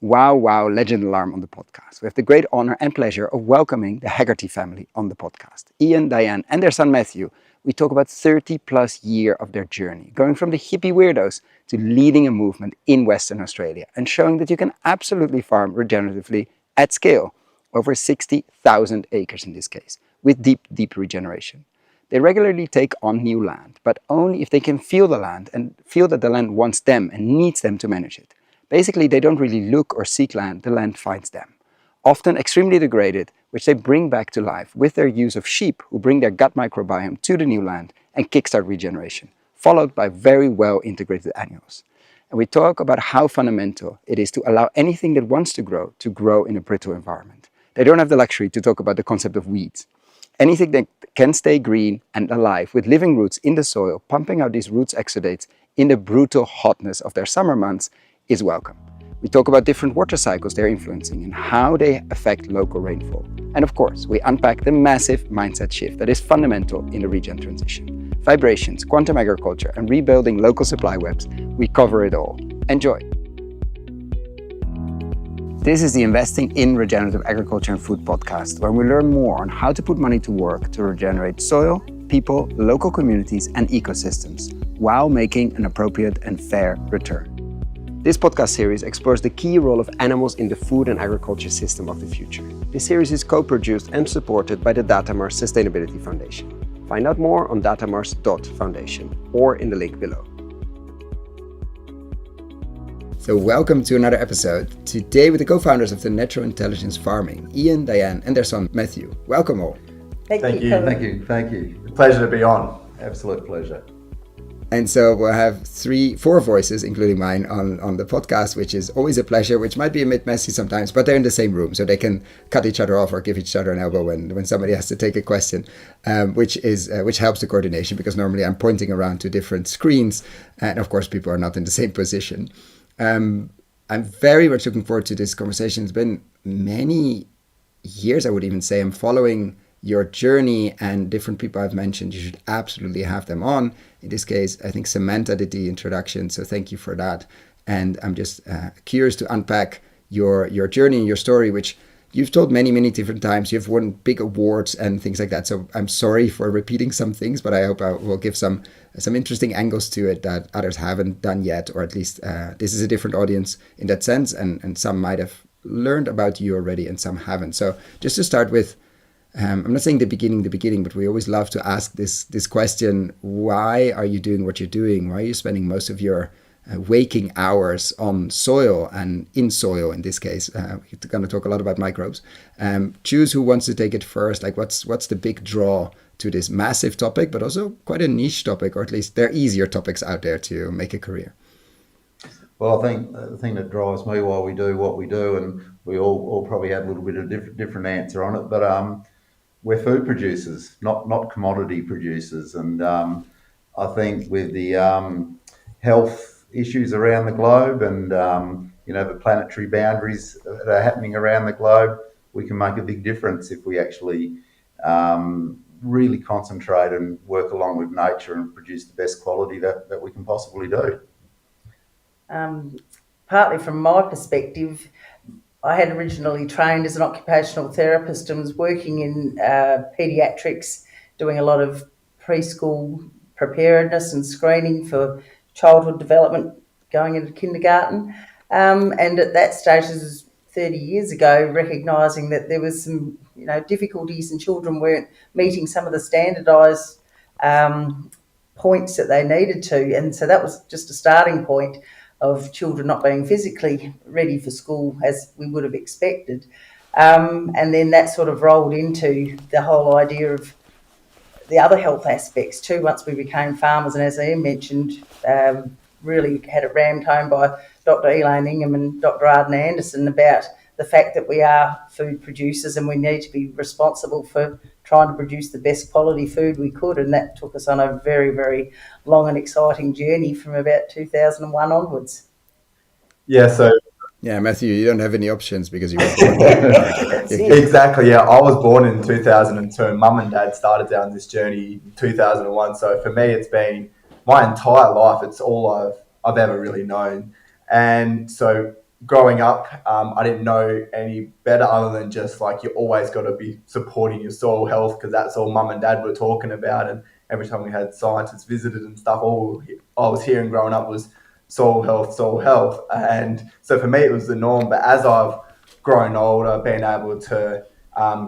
Wow, legend alarm on the podcast. We have the great honor and pleasure of welcoming the Haggerty family on the podcast. Ian, Diane, and their son Matthew. We talk about 30 plus years of their journey, going from the hippie weirdos to leading a movement in Western Australia and showing that you can absolutely farm regeneratively at scale, over 60,000 acres in this case, with deep regeneration. They regularly take on new land, but only if they can feel the land and feel that the land wants them and needs them to manage it. Basically, they don't really look or seek land, the land finds them. Often extremely degraded, which they bring back to life with their use of sheep who bring their gut microbiome to the new land and kickstart regeneration, followed by very well integrated annuals. And we talk about how fundamental it is to allow anything that wants to grow in a brittle environment. They don't have the luxury to talk about the concept of weeds. Anything that can stay green and alive with living roots in the soil, pumping out these roots exudates in the brutal hotness of their summer months is welcome. We talk about different water cycles they're influencing and how they affect local rainfall. And of course, we unpack the massive mindset shift that is fundamental in the regen transition. Vibrations, quantum agriculture, and rebuilding local supply webs, we cover it all. Enjoy. This is the Investing in Regenerative Agriculture and Food podcast, where we learn more on how to put money to work to regenerate soil, people, local communities, and ecosystems, while making an appropriate and fair return. This podcast series explores the key role of animals in the food and agriculture system of the future. This series is co-produced and supported by the Datamars Sustainability Foundation. Find out more on datamars.foundation or in the link below. So welcome to another episode. Today with the co-founders of the Natural Intelligence Farming, Ian, Diane, and their son Matthew. Welcome all. Thank you. Pleasure to be on. Absolute pleasure. And so we'll have four voices, including mine, on the podcast, which is always a pleasure, which might be a bit messy sometimes, but they're in the same room, so they can cut each other off or give each other an elbow when somebody has to take a question, which helps the coordination, because normally I'm pointing around to different screens, and of course people are not in the same position. I'm very much looking forward to this conversation. It's been many years, I would even say. I'm following your journey, and different people I've mentioned, you should absolutely have them on. In this case, I think Samantha did the introduction, so thank you for that. And I'm just curious to unpack your journey and your story, which you've told many different times. You've won big awards and things like that. So I'm sorry for repeating some things, but I hope I will give some interesting angles to it that others haven't done yet, or at least this is a different audience in that sense, and some might have learned about you already and some haven't. So just to start with, I'm not saying the beginning, but we always love to ask this question: why are you doing what you're doing? Why are you spending most of your waking hours on soil and in soil? In this case, we're going to talk a lot about microbes. Choose who wants to take it first. Like, what's the big draw to this massive topic, but also quite a niche topic, or at least there are easier topics out there to make a career? Well, I think the thing that drives me why we do what we do, and we all probably had a little bit of different answer on it, but we're food producers, not commodity producers. And I think with the health issues around the globe and the planetary boundaries that are happening around the globe, we can make a big difference if we actually really concentrate and work along with nature and produce the best quality that we can possibly do. Partly from my perspective, I had originally trained as an occupational therapist and was working in paediatrics, doing a lot of preschool preparedness and screening for childhood development going into kindergarten. And at that stage, this was 30 years ago, recognising that there was some difficulties and children weren't meeting some of the standardised points that they needed to. And so that was just a starting point of children not being physically ready for school as we would have expected. And then that sort of rolled into the whole idea of the other health aspects too, once we became farmers. And as Ian mentioned, really had it rammed home by Dr. Elaine Ingham and Dr. Arden Anderson about the fact that we are food producers and we need to be responsible for trying to produce the best quality food we could. And that took us on a very, very long and exciting journey from about 2001 onwards. Yeah, Matthew, you don't have any options because you were born there. Exactly, yeah. I was born in 2002. Mum and Dad started down this journey in 2001. So for me, it's been my entire life. It's all I've ever really known. And so growing up, I didn't know any better other than just like you always got to be supporting your soil health, because that's all mum and dad were talking about. And every time we had scientists visited and stuff, all I was hearing growing up was soil health, soil health. And so for me, it was the norm. But as I've grown older, been able to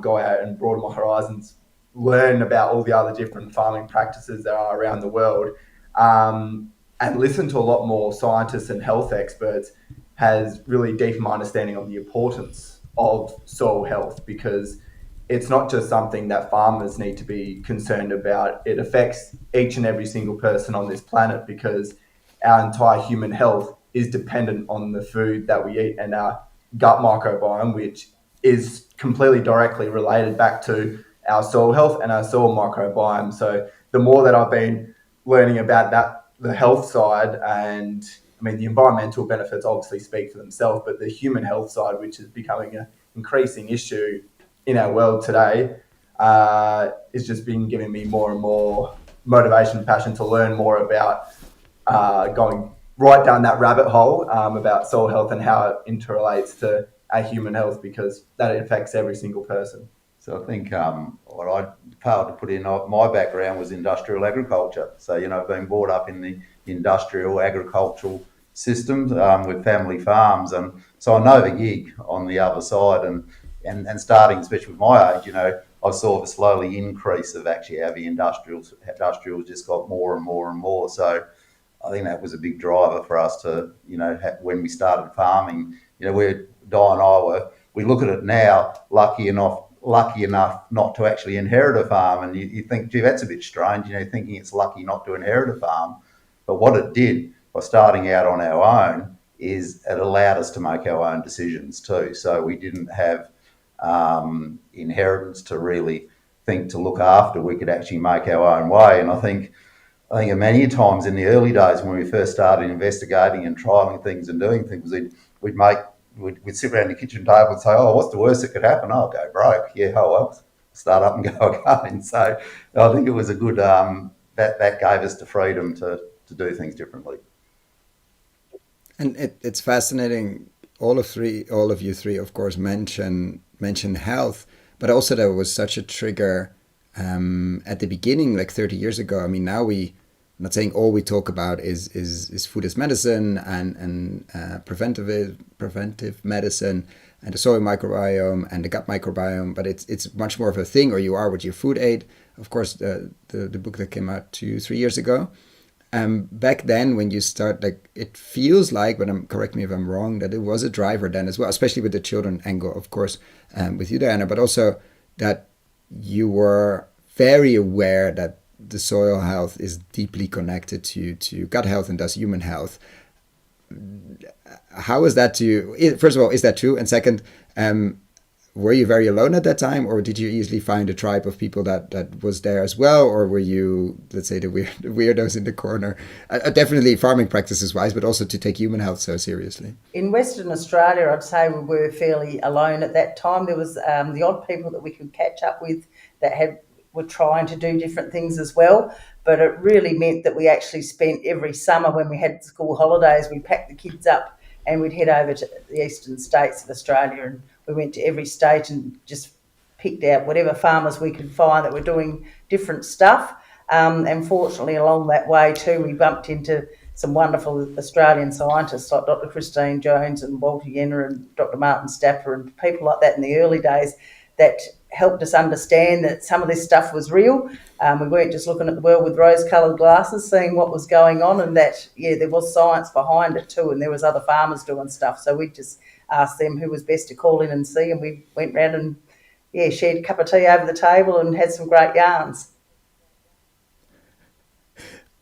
go out and broaden my horizons, learn about all the other different farming practices there are around the world, and listen to a lot more scientists and health experts, has really deepened my understanding of the importance of soil health, because it's not just something that farmers need to be concerned about. It affects each and every single person on this planet, because our entire human health is dependent on the food that we eat and our gut microbiome, which is completely directly related back to our soil health and our soil microbiome. So the more that I've been learning about that, the health side, and I mean, the environmental benefits obviously speak for themselves, but the human health side, which is becoming an increasing issue in our world today, is just been giving me more and more motivation and passion to learn more about going right down that rabbit hole about soil health and how it interrelates to our human health, because that affects every single person. So I think what I failed to put in, my background was industrial agriculture. So, I've been brought up in the industrial agricultural systems with family farms. And so I know the gig on the other side, and starting, especially with my age, I saw the slowly increase of actually how the industrials just got more and more and more. So I think that was a big driver for us to, when we started farming, we're Di and I we look at it now, lucky enough not to actually inherit a farm. And you think, gee, that's a bit strange, thinking it's lucky not to inherit a farm. But what it did by starting out on our own is it allowed us to make our own decisions too. So we didn't have inheritance to really think to look after. We could actually make our own way. And I think many times in the early days when we first started investigating and trialing things and doing things, we'd sit around the kitchen table and say, oh, what's the worst that could happen? Oh, go broke. Yeah, oh, well, start up and go again. So I think it was a good, that gave us the freedom to do things differently. And it's fascinating. All of you three, of course, mention health, but also there was such a trigger at the beginning, like 30 years ago. I mean, now I'm not saying all we talk about is food as medicine and preventive medicine and the soil microbiome and the gut microbiome, but it's much more of a thing, or you are what your food ate. Of course, the book that came out 2-3 years ago. Back then, when you start, like, it feels like, but correct me if I'm wrong, that it was a driver then as well, especially with the children angle, of course, with you, Diana, but also that you were very aware that the soil health is deeply connected to gut health and thus human health. How is that to you? First of all, is that true? And second, were you very alone at that time, or did you easily find a tribe of people that was there as well, or were you, let's say, the weirdos in the corner? Definitely farming practices wise, but also to take human health so seriously. In Western Australia, I'd say we were fairly alone at that time. There was the odd people that we could catch up with that were trying to do different things as well, but it really meant that we actually spent every summer when we had school holidays, we'd pack the kids up and we'd head over to the eastern states of Australia, and we went to every state and just picked out whatever farmers we could find that were doing different stuff. And fortunately, along that way too, we bumped into some wonderful Australian scientists like Dr. Christine Jones and Walter Yenner and Dr. Martin Stapper and people like that in the early days that helped us understand that some of this stuff was real. We weren't just looking at the world with rose-coloured glasses, seeing what was going on, and that, there was science behind it too, and there was other farmers doing stuff. So we just asked them who was best to call in and see, and we went round and, shared a cup of tea over the table and had some great yarns.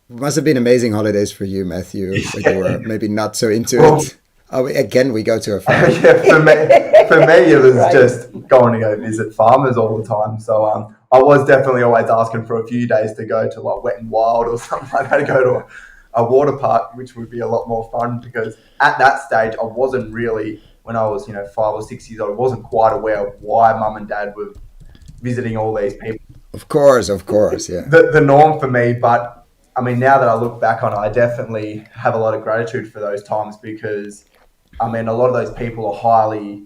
Must have been amazing holidays for you, Matthew, when you were maybe not so into it. Oh, again, we go to a farm. For me, it was right. Just going to go visit farmers all the time. So I was definitely always asking for a few days to go to like Wet and Wild or something like that, to go to a water park, which would be a lot more fun, because at that stage, I wasn't really, when I was, 5 or 6 years old, I wasn't quite aware of why mum and dad were visiting all these people. Of course, yeah. The norm for me, but I mean, now that I look back on it, I definitely have a lot of gratitude for those times, because I mean, a lot of those people are highly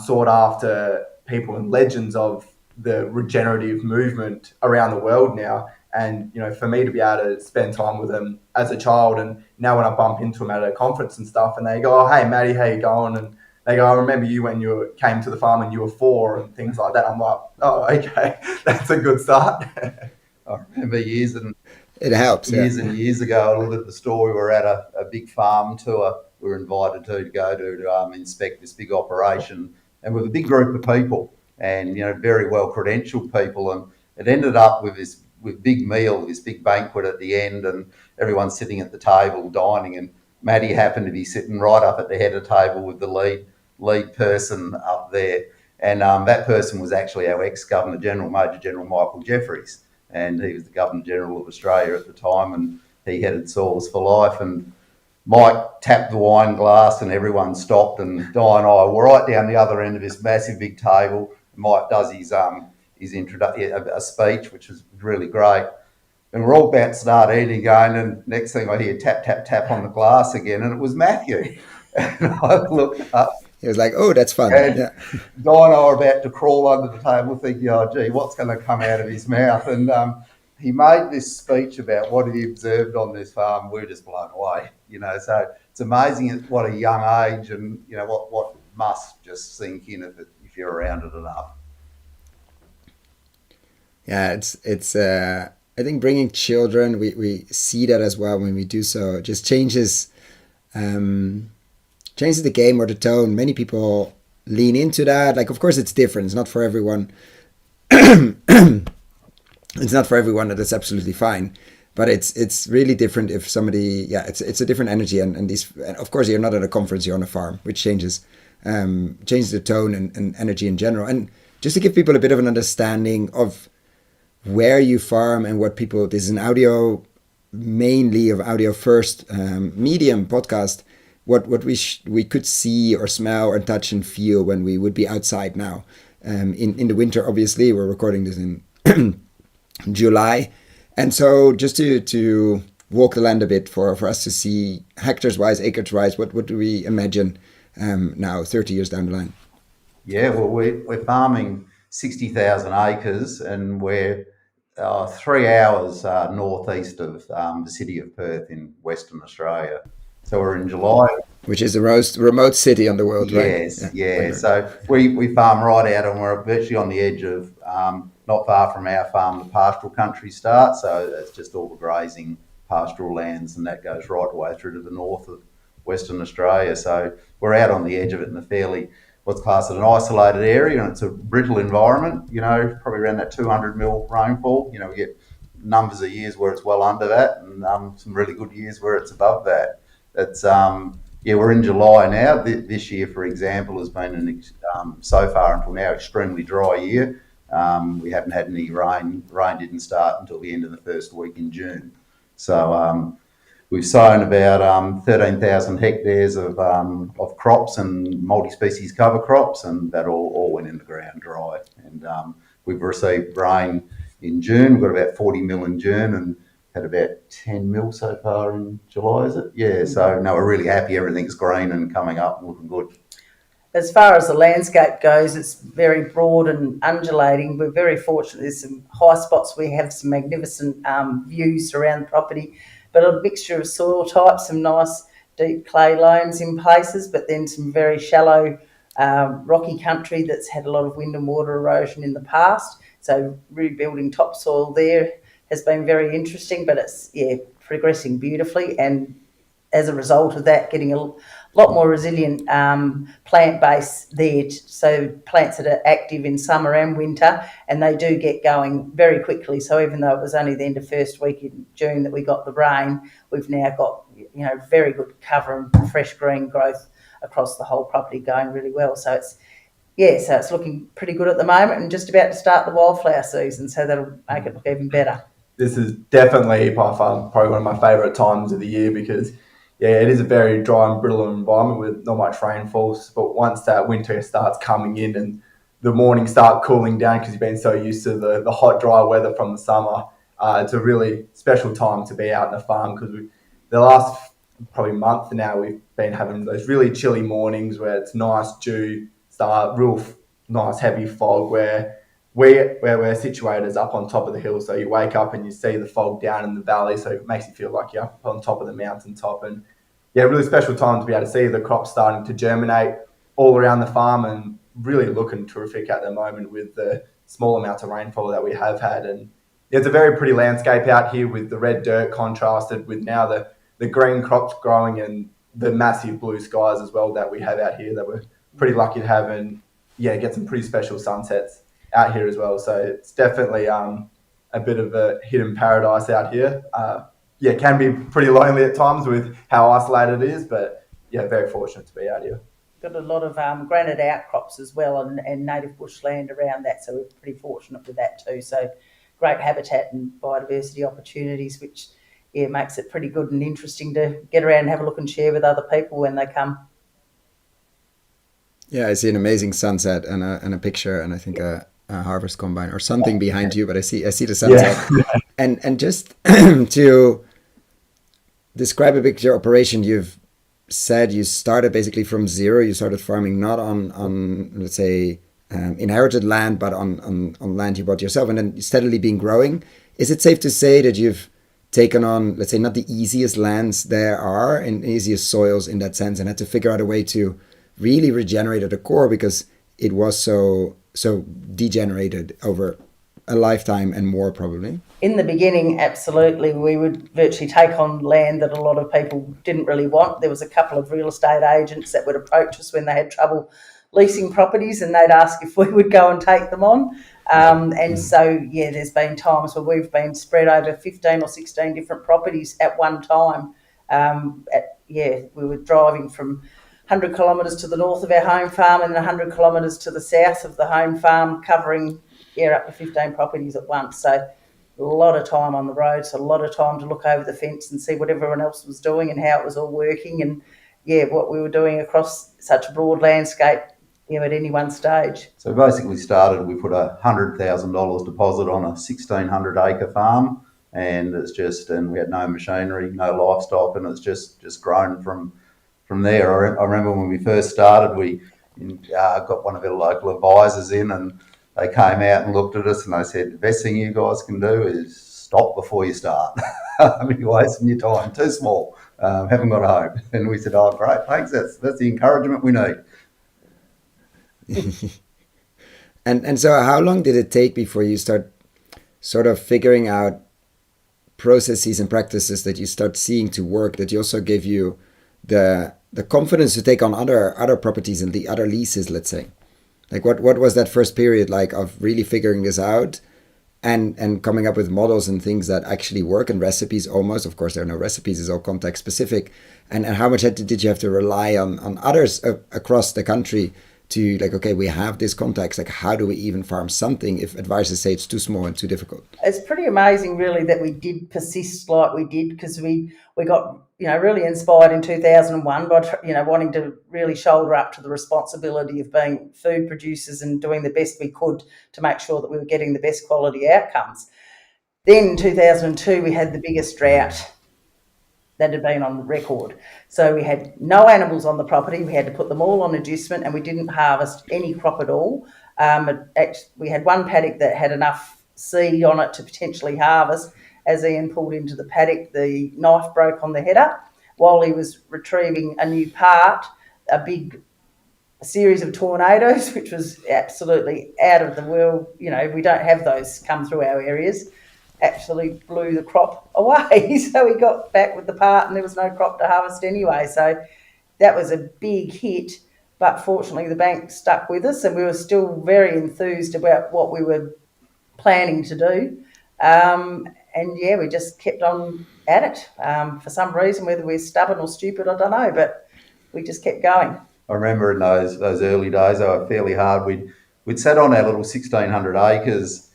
sought after people and legends of the regenerative movement around the world now. And, you know, for me to be able to spend time with them as a child, and now when I bump into them at a conference and stuff, and they go, "Oh, hey, Matty, how you going?" And they go, "I remember you when you came to the farm and you were 4," and things like that. I'm like, "Oh, okay, that's a good start." I remember years and years ago, I looked at the store. We were at a big farm tour. We were invited to go to inspect this big operation, and with a big group of people, and very well credentialed people, and it ended up with this big meal, this big banquet at the end, and everyone's sitting at the table dining, and Matty happened to be sitting right up at the head of the table with the lead person up there, and that person was actually our ex-Governor General, Major General Michael Jeffries, and he was the Governor General of Australia at the time, and he headed Saws for Life. And Mike tapped the wine glass, and everyone stopped, and Di and I were right down the other end of this massive big table. Mike does his introduction, a speech, which was really great. And we're all about to start eating again, and next thing I hear tap, tap, tap on the glass again, and it was Matthew. And I looked up. He was like, "Oh, that's fun." And yeah. Di and I were about to crawl under the table thinking, "Oh, gee, what's going to come out of his mouth?" And he made this speech about what he observed on this farm. We're just blown away, So it's amazing at what a young age, and what must just sink in if you're around it enough. Yeah, it's I think bringing children, we see that as well when we do so. It just changes the game or the tone. Many people lean into that. Like, of course, it's different. It's not for everyone. It's not for everyone, and that's absolutely fine. But it's really different if somebody, it's a different energy. And of course, you're not at a conference, you're on a farm, which changes the tone and energy in general. And just to give people a bit of an understanding of where you farm and what people, this is an mainly audio first medium podcast, what we could see or smell or touch and feel when we would be outside now. In the winter, obviously, we're recording this in July. And so just to walk the land a bit for us to see hectares-wise, acres-wise, what do we imagine now, 30 years down the line? Yeah, well, we're farming 60,000 acres, and we're 3 hours northeast of the city of Perth in Western Australia. So we're in July. Which is the most remote city on the world, yes, right? Yeah. So we farm right out, and we're virtually on the edge of, not far from our farm, the pastoral country starts. So that's just all the grazing pastoral lands, and that goes right away through to the north of Western Australia. So we're out on the edge of it in a fairly, what's classed as an isolated area, and it's a brittle environment, probably around that 200 mil rainfall. We get numbers of years where it's well under that, and some really good years where it's above that. It's we're in July now. This year, for example, has been so far until now extremely dry year. We haven't had any rain. Rain didn't start until the end of the first week in June. So we've sown about 13,000 hectares of crops and multi-species cover crops, and that all went in the ground dry. And we've received rain in June. We've got about 40 mil in June, and had about 10 mil so far in July, is it? Yeah, so no, we're really happy. Everything's green and coming up and looking good. As far as the landscape goes, it's very broad and undulating. We're very fortunate. There's some high spots. We have some magnificent views around the property, but a mixture of soil types, some nice deep clay loams in places, but then some very shallow rocky country that's had a lot of wind and water erosion in the past. So rebuilding topsoil there has been very interesting, but it's progressing beautifully, and as a result of that, getting a lot more resilient plant base there. So plants that are active in summer and winter, and they do get going very quickly. So even though it was only the end of first week in June that we got the rain, we've now got very good cover and fresh green growth across the whole property, going really well. So it's looking pretty good at the moment, and just about to start the wildflower season, so that'll make it look even better. This is definitely by far probably one of my favourite times of the year, because it is a very dry and brittle environment with not much rainfall. But once that winter starts coming in and the mornings start cooling down, because you've been so used to the hot, dry weather from the summer, it's a really special time to be out in the farm, because the last probably month now, we've been having those really chilly mornings where it's nice dew, start real nice heavy fog, where we're situated is up on top of the hill. So you wake up and you see the fog down in the valley. So it makes you feel like you're up on top of the mountaintop. And yeah, really special time to be able to see the crops starting to germinate all around the farm, and really looking terrific at the moment with the small amounts of rainfall that we have had. And it's a very pretty landscape out here with the red dirt contrasted with now the green crops growing and the massive blue skies as well that we have out here that we're pretty lucky to have, and yeah, get some pretty special sunsets out here as well. So it's definitely a bit of a hidden paradise out here. Yeah, it can be pretty lonely at times with how isolated it is, but yeah, very fortunate to be out here. Got a lot of granite outcrops as well, and native bushland around that, so we're pretty fortunate with that too. So great habitat and biodiversity opportunities, which makes it pretty good and interesting to get around and have a look and share with other people when they come. Yeah, I see an amazing sunset and a picture, and I think a harvest combine or something behind you, but I see the sunset. Yeah. And just to describe a bit your operation, you've said you started basically from zero. You started farming not on let's say inherited land, but on land you bought yourself, and then steadily been growing. Is it safe to say that you've taken on, let's say, not the easiest lands there are and easiest soils in that sense, and had to figure out a way to really regenerate at the core because it was so degenerated over a lifetime and more probably? In the beginning, absolutely. We would virtually take on land that a lot of people didn't really want. There was a couple of real estate agents that would approach us when they had trouble leasing properties, and they'd ask if we would go and take them on. So, yeah, there's been times where we've been spread over 15 or 16 different properties at one time. We were driving from 100 kilometres to the north of our home farm and 100 kilometres to the south of the home farm, covering up to 15 properties at once. So a lot of time on the road, so a lot of time to look over the fence and see what everyone else was doing and how it was all working, and what we were doing across such a broad landscape at any one stage. So basically we put $100,000 deposit on a 1,600 acre farm, and we had no machinery, no livestock, and it's just grown from there. I remember when we first started, we got one of our local advisors in, and they came out and looked at us and they said, the best thing you guys can do is stop before you start. You're wasting your time, too small, haven't got a home. And we said, oh, great, thanks, that's the encouragement we need. And so how long did it take before you start sort of figuring out processes and practices that you start seeing to work, that you also give you the confidence to take on other properties and the other leases, let's say? Like what was that first period like of really figuring this out and coming up with models and things that actually work, and recipes almost? Of course, there are no recipes, it's all context specific. And how much did you have to rely on others across the country to okay, we have this context, how do we even farm something if advisors say it's too small and too difficult? It's pretty amazing really that we did persist like we did, because we got really inspired in 2001 by wanting to really shoulder up to the responsibility of being food producers and doing the best we could to make sure that we were getting the best quality outcomes. Then in 2002 we had the biggest drought that had been on record. So we had no animals on the property. We had to put them all on adjustment, and we didn't harvest any crop at all. We had one paddock that had enough seed on it to potentially harvest. As Ian pulled into the paddock, the knife broke on the header. While he was retrieving a new part, a series of tornadoes, which was absolutely out of the world. We don't have those come through our areas, actually blew the crop away. So we got back with the part and there was no crop to harvest anyway. So that was a big hit, but fortunately the bank stuck with us and we were still very enthused about what we were planning to do. We just kept on at it. For some reason, whether we're stubborn or stupid, I don't know, but we just kept going. I remember in those early days, they were fairly hard. We'd sat on our little 1,600 acres,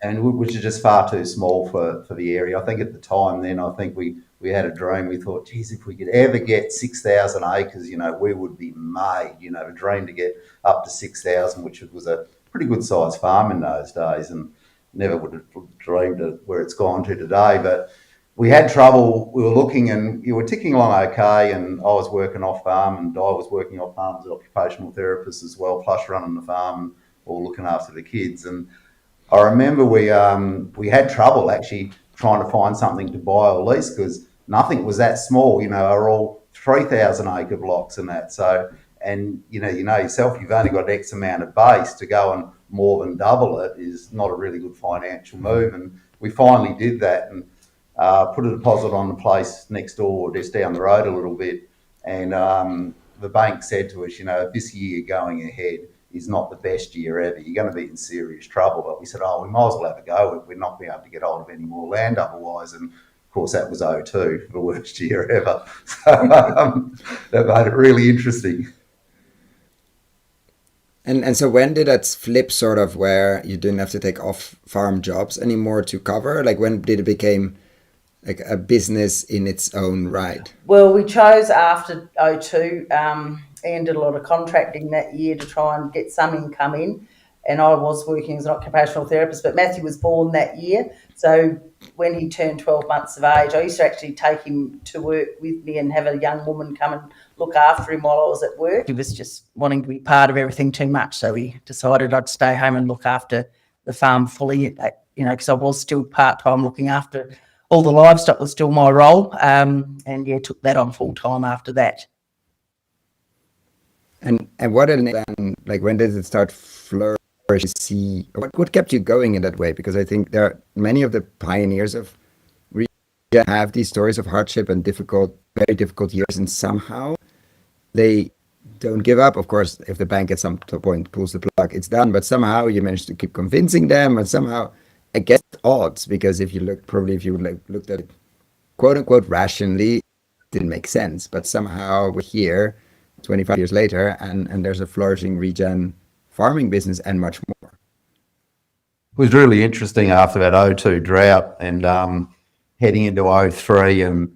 which is just far too small for the area. I think at the time then, we had a dream. We thought, geez, if we could ever get 6,000 acres, we would be made. A dream to get up to 6,000, which was a pretty good sized farm in those days, and never would have dreamed of where it's gone to today. But we had trouble. We were looking and you were ticking along okay, and I was working off farm and Di was working off farm as an occupational therapist as well, plus running the farm or looking after the kids. And I remember we had trouble actually trying to find something to buy or lease because nothing was that small. They were all 3,000 acre blocks and that. So, and you know yourself, you've only got X amount of base to go and more than double it is not a really good financial move. And we finally did that and put a deposit on the place next door, just down the road a little bit. And the bank said to us, this year going ahead is not the best year ever. You're going to be in serious trouble. But we said, we might as well have a go. We're not going to be able to get hold of any more land otherwise. And of course, that was 2002, the worst year ever. So that made it really interesting. And so when did that flip sort of where you didn't have to take off farm jobs anymore to cover? Like when did it become like a business in its own right? Well, we chose after 2002. Ian did a lot of contracting that year to try and get some income in. And I was working as an occupational therapist, but Matthew was born that year. So when he turned 12 months of age, I used to actually take him to work with me and have a young woman come and look after him while I was at work. He was just wanting to be part of everything too much. So we decided I'd stay home and look after the farm fully, because I was still part-time looking after all the livestock was still my role. Took that on full-time after that. And what then, like when did it start flourishing? See what kept you going in that way? Because I think there are many of the pioneers of region have these stories of hardship and very difficult years, and somehow they don't give up. Of course, if the bank at some point pulls the plug, it's done. But somehow you manage to keep convincing them, and somehow against odds. Because if you looked at it quote unquote rationally, it didn't make sense. But somehow we're here 25 years later, and there's a flourishing regen farming business and much more. It was really interesting after that 2002 drought and heading into 2003, and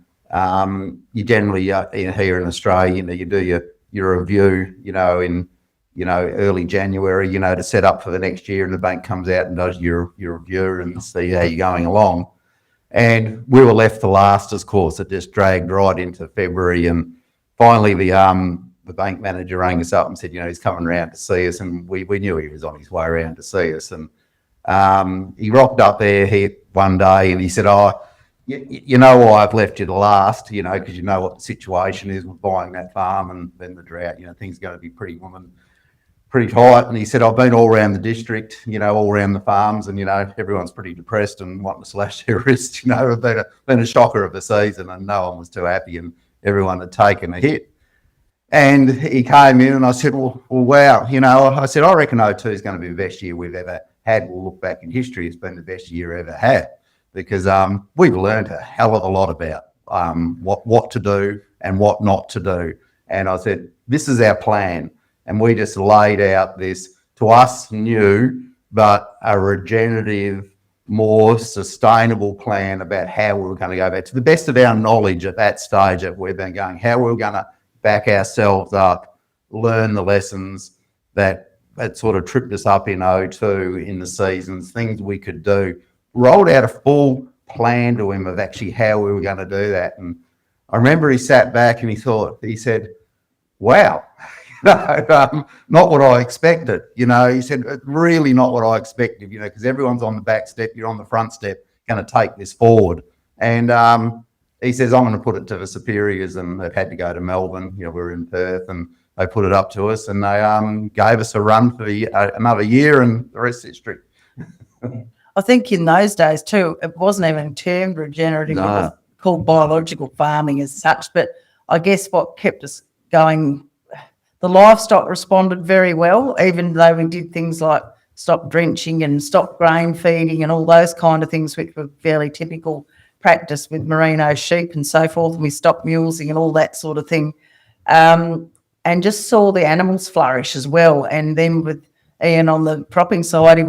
you generally here in Australia, you do your review, in early January, to set up for the next year, and the bank comes out and does your review and see how you're going along. And we were left the last, of course. It just dragged right into February, and finally the bank manager rang us up and said, he's coming around to see us, and we knew he was on his way around to see us. And he rocked up there one day and he said, you know why I've left you the last, because you know what the situation is with buying that farm and then the drought, things are going to be pretty tight. And he said, I've been all around the district, all around the farms, and, everyone's pretty depressed and wanting to slash their wrists, it's been a shocker of the season, and no one was too happy and everyone had taken a hit. And he came in and I said, well, wow, I said, I reckon 2002 is going to be the best year we've ever had. We'll look back in history, it's been the best year ever had, because we've learned a hell of a lot about what to do and what not to do. And I said, this is our plan. And we just laid out this, to us, new, but a regenerative, more sustainable plan about how we were going to go back to the best of our knowledge at that stage that we've been going, how we were going to back ourselves up, learn the lessons that sort of tripped us up in 2002 in the seasons, things we could do. Rolled out a full plan to him of actually how we were going to do that. And I remember he sat back and he said, wow, not what I expected. He said, really not what I expected, because everyone's on the back step, you're on the front step, going to take this forward. And he says, I'm going to put it to the superiors, and they've had to go to Melbourne. We're in Perth, and they put it up to us, and they gave us a run for another year, and the rest is history. I think in those days too, it wasn't even termed regenerative. No. It was called biological farming as such. But I guess what kept us going, the livestock responded very well, even though we did things like stop drenching and stop grain feeding and all those kind of things, which were fairly typical practice with merino sheep and so forth, and we stopped mulesing and all that sort of thing, and just saw the animals flourish as well. And then with Ian on the cropping side, he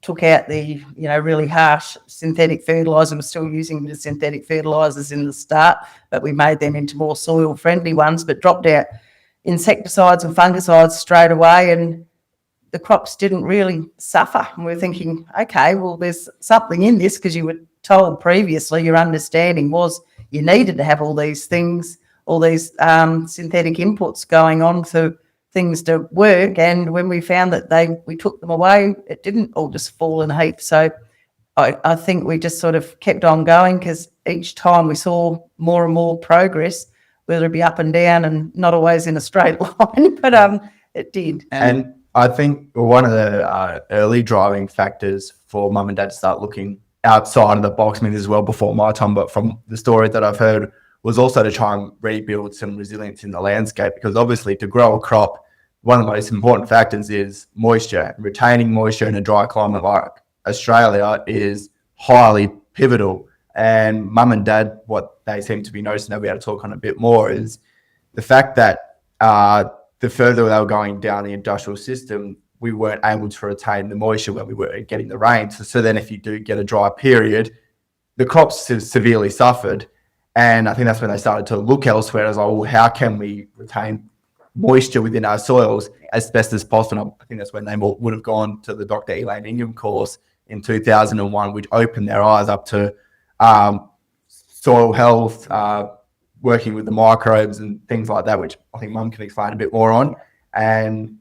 took out the really harsh synthetic fertiliser. We're still using the synthetic fertilisers in the start, but we made them into more soil friendly ones, but dropped out insecticides and fungicides straight away, and the crops didn't really suffer. And we're thinking, okay, well, there's something in this, because you would told previously, your understanding was you needed to have all these things, all these synthetic inputs going on for things to work. And when we found that we took them away, it didn't all just fall in a heap. So I think we just sort of kept on going, because each time we saw more and more progress, whether it be up and down and not always in a straight line, but it did. And I think one of the early driving factors for mum and dad to start looking outside of the box, I mean, as well before my time, but from the stories that I've heard, was also to try and rebuild some resilience in the landscape, because obviously to grow a crop, one of the most important factors is moisture. Retaining moisture in a dry climate like Australia is highly pivotal. And mum and dad, what they seem to be noticing, that we had to talk on a bit more, is the fact that the further they were going down the industrial system, we weren't able to retain the moisture when we were getting the rain. So then if you do get a dry period, the crops severely suffered. And I think that's when they started to look elsewhere. I was like, well, how can we retain moisture within our soils as best as possible? I think that's when they would have gone to the Dr. Elaine Ingham course in 2001, which opened their eyes up to soil health, working with the microbes and things like that, which I think Mum can explain a bit more on. And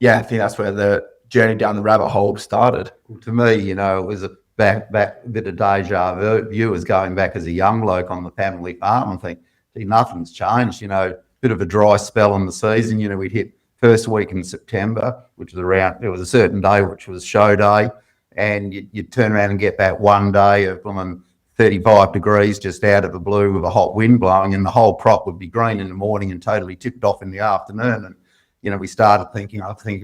yeah, I think that's where the journey down the rabbit hole started. To me, you know, it was a bit of deja vu as going back as a young bloke on the family farm and think, gee, nothing's changed, you know, bit of a dry spell in the season. You know, we'd hit first week in September, which was around, there was a certain day, which was show day, and you'd turn around and get that one day of 35 degrees just out of the blue with a hot wind blowing, and the whole crop would be green in the morning and totally tipped off in the afternoon. And, you know, we started thinking,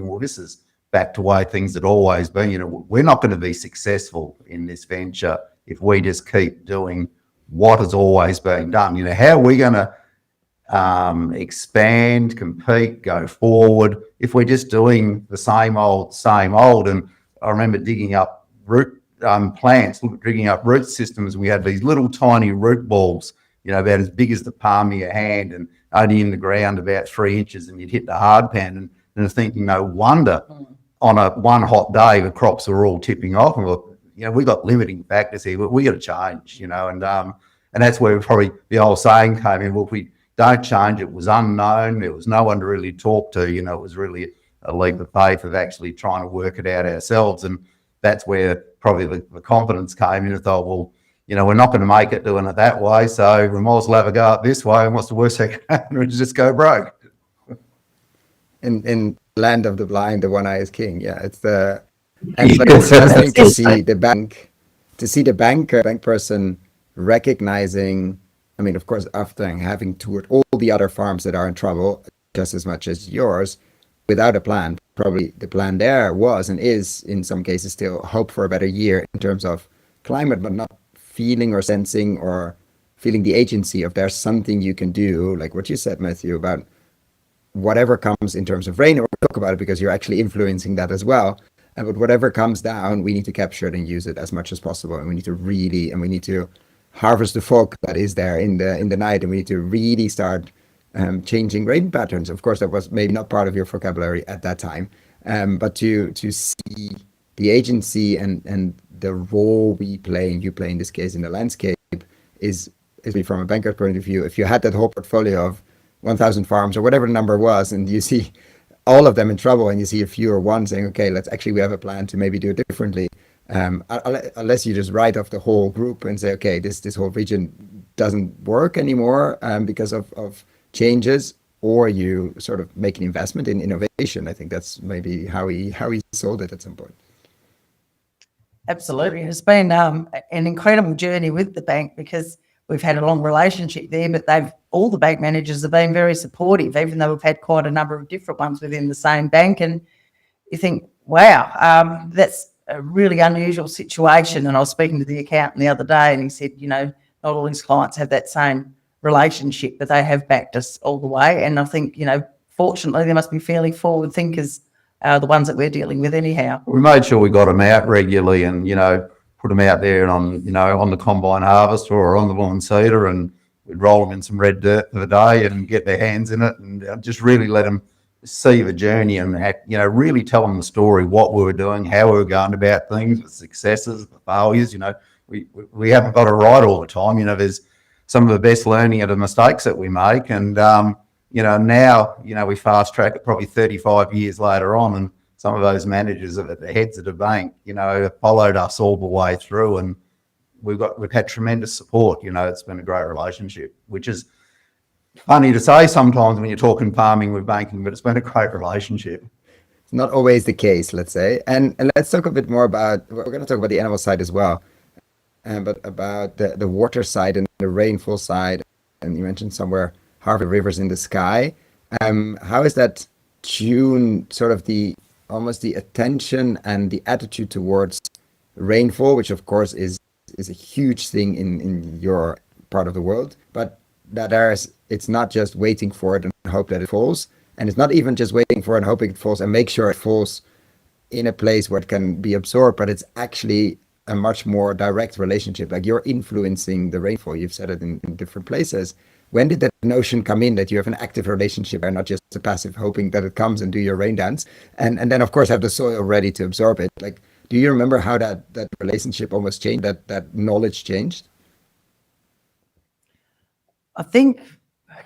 well, this is back to the way things had always been. You know, we're not going to be successful in this venture if we just keep doing what has always been done. You know, how are we going to expand, compete, go forward if we're just doing the same old? And I remember digging up plants, digging up root systems. We had these little tiny root balls, you know, about as big as the palm of your hand and only in the ground about 3 inches, and you'd hit the hard pan. And thinking, no wonder on one hot day the crops are all tipping off. And you know, we got limiting factors here, but we got to change, you know, and that's where probably the old saying came in. Well, if we don't change, it was unknown. There was no one to really talk to. You know, it was really a leap of faith of actually trying to work it out ourselves. And that's where probably the confidence came in. I thought, well, you know, we're not going to make it doing it that way, so we might as well have a go at this way. And what's the worst that can happen? We just go broke. In land of the blind, the one eye is king. Yeah, it's the and it's fascinating to see the bank person recognizing. I mean, of course, after having toured all the other farms that are in trouble just as much as yours, without a plan. Probably the plan there was and is in some cases still hope for a better year in terms of climate, but not feeling or sensing or feeling the agency of there's something you can do, like what you said, Matthew, about whatever comes in terms of rain, or talk about it because you're actually influencing that as well. But whatever comes down, we need to capture it and use it as much as possible. And we need to harvest the fog that is there in the night, and we need to really start changing rain patterns. Of course, that was maybe not part of your vocabulary at that time, but to see the agency and the role we play, and you play in this case in the landscape, is from a banker's point of view. If you had that whole portfolio of 1,000 farms or whatever the number was, and you see all of them in trouble, and you see a few or one saying, okay, we have a plan to maybe do it differently. Unless you just write off the whole group and say, okay, this whole region doesn't work anymore because of changes, or you sort of make an investment in innovation. I think that's maybe how he sold it at some point. Absolutely. It's been an incredible journey with the bank, because we've had a long relationship there, but all the bank managers have been very supportive, even though we've had quite a number of different ones within the same bank. And you think, wow, that's a really unusual situation. And I was speaking to the accountant the other day, and he said, you know, not all his clients have that same relationship, but they have backed us all the way. And I think, you know, fortunately, there must be fairly forward thinkers, the ones that we're dealing with anyhow. We made sure we got them out regularly and, you know, put them out there on the combine harvester or on the lawn seeder, and we'd roll them in some red dirt for the day and get their hands in it, and just really let them see the journey and, you know, really tell them the story, what we were doing, how we were going about things, the successes, the failures, you know, we haven't got it right all the time. There's some of the best learning out of mistakes that we make. And, now, we fast track it probably 35 years later on, and some of those managers at the heads of the bank, have followed us all the way through, and we've had tremendous support. It's been a great relationship, which is funny to say sometimes when you're talking farming with banking, but it's been a great relationship. It's not always the case, let's say. And let's talk a bit more about, we're going to talk about the animal side as well, but about the water side and the rainfall side. And you mentioned somewhere Harvey Rivers in the sky. How is that tune sort of almost the attention and the attitude towards rainfall, which of course is a huge thing in your part of the world, but it's not just waiting for it and hope that it falls. And it's not even just waiting for it and hoping it falls and make sure it falls in a place where it can be absorbed, but it's actually a much more direct relationship. Like you're influencing the rainfall. You've said it in different places. When did that notion come in that you have an active relationship and not just a passive hoping that it comes and do your rain dance? And then of course have the soil ready to absorb it. Like, do you remember how that relationship almost changed, that knowledge changed? I think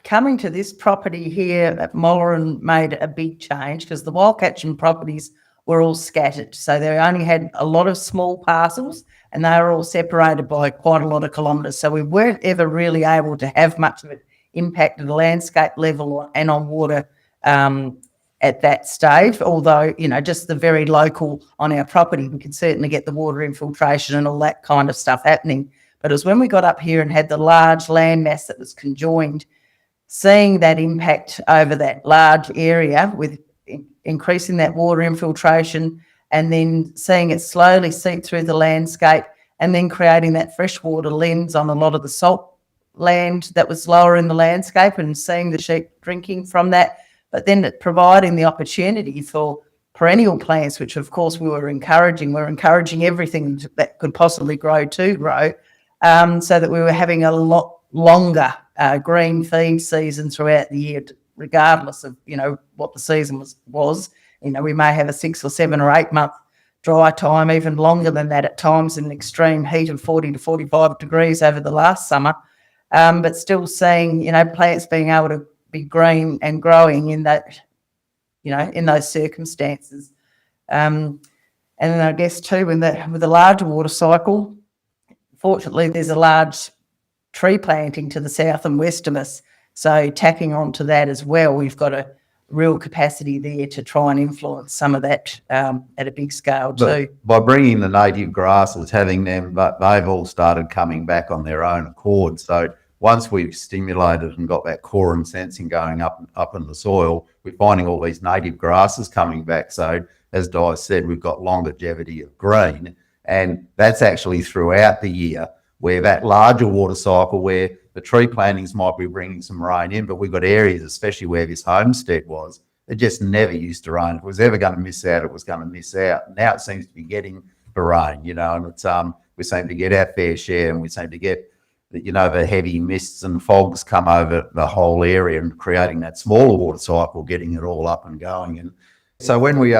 coming to this property here at Molleran made a big change because the wild catching properties were all scattered. So they only had a lot of small parcels and they were all separated by quite a lot of kilometres. So we weren't ever really able to have much of an impact at the landscape level and on water at that stage. Although, just the very local on our property, we could certainly get the water infiltration and all that kind of stuff happening. But it was when we got up here and had the large landmass that was conjoined, seeing that impact over that large area with increasing that water infiltration and then seeing it slowly seep through the landscape and then creating that freshwater lens on a lot of the salt land that was lower in the landscape and seeing the sheep drinking from that, but then providing the opportunity for perennial plants, which of course we were encouraging. We're encouraging everything that could possibly grow to grow, so that we were having a lot longer green feed season throughout the year, regardless of, what the season was. We may have a 6 or 7 or 8 month dry time, even longer than that at times in extreme heat of 40 to 45 degrees over the last summer, but still seeing, plants being able to be green and growing in that, in those circumstances. And then I guess too, with the larger water cycle, fortunately there's a large tree planting to the south and west of us. So tacking onto that as well, we've got a real capacity there to try and influence some of that at a big scale too. By bringing the native grasses, having them, but they've all started coming back on their own accord. So once we've stimulated and got that quorum sensing going up in the soil, we're finding all these native grasses coming back. So as Di said, we've got longevity of green, and that's actually throughout the year, where that larger water cycle where the tree plantings might be bringing some rain in, but we've got areas, especially where this homestead was, it just never used to rain. If it was ever going to miss out, it was going to miss out. Now it seems to be getting the rain, and it's we seem to get our fair share, and we seem to get the heavy mists and fogs come over the whole area and creating that smaller water cycle, getting it all up and going. And so when we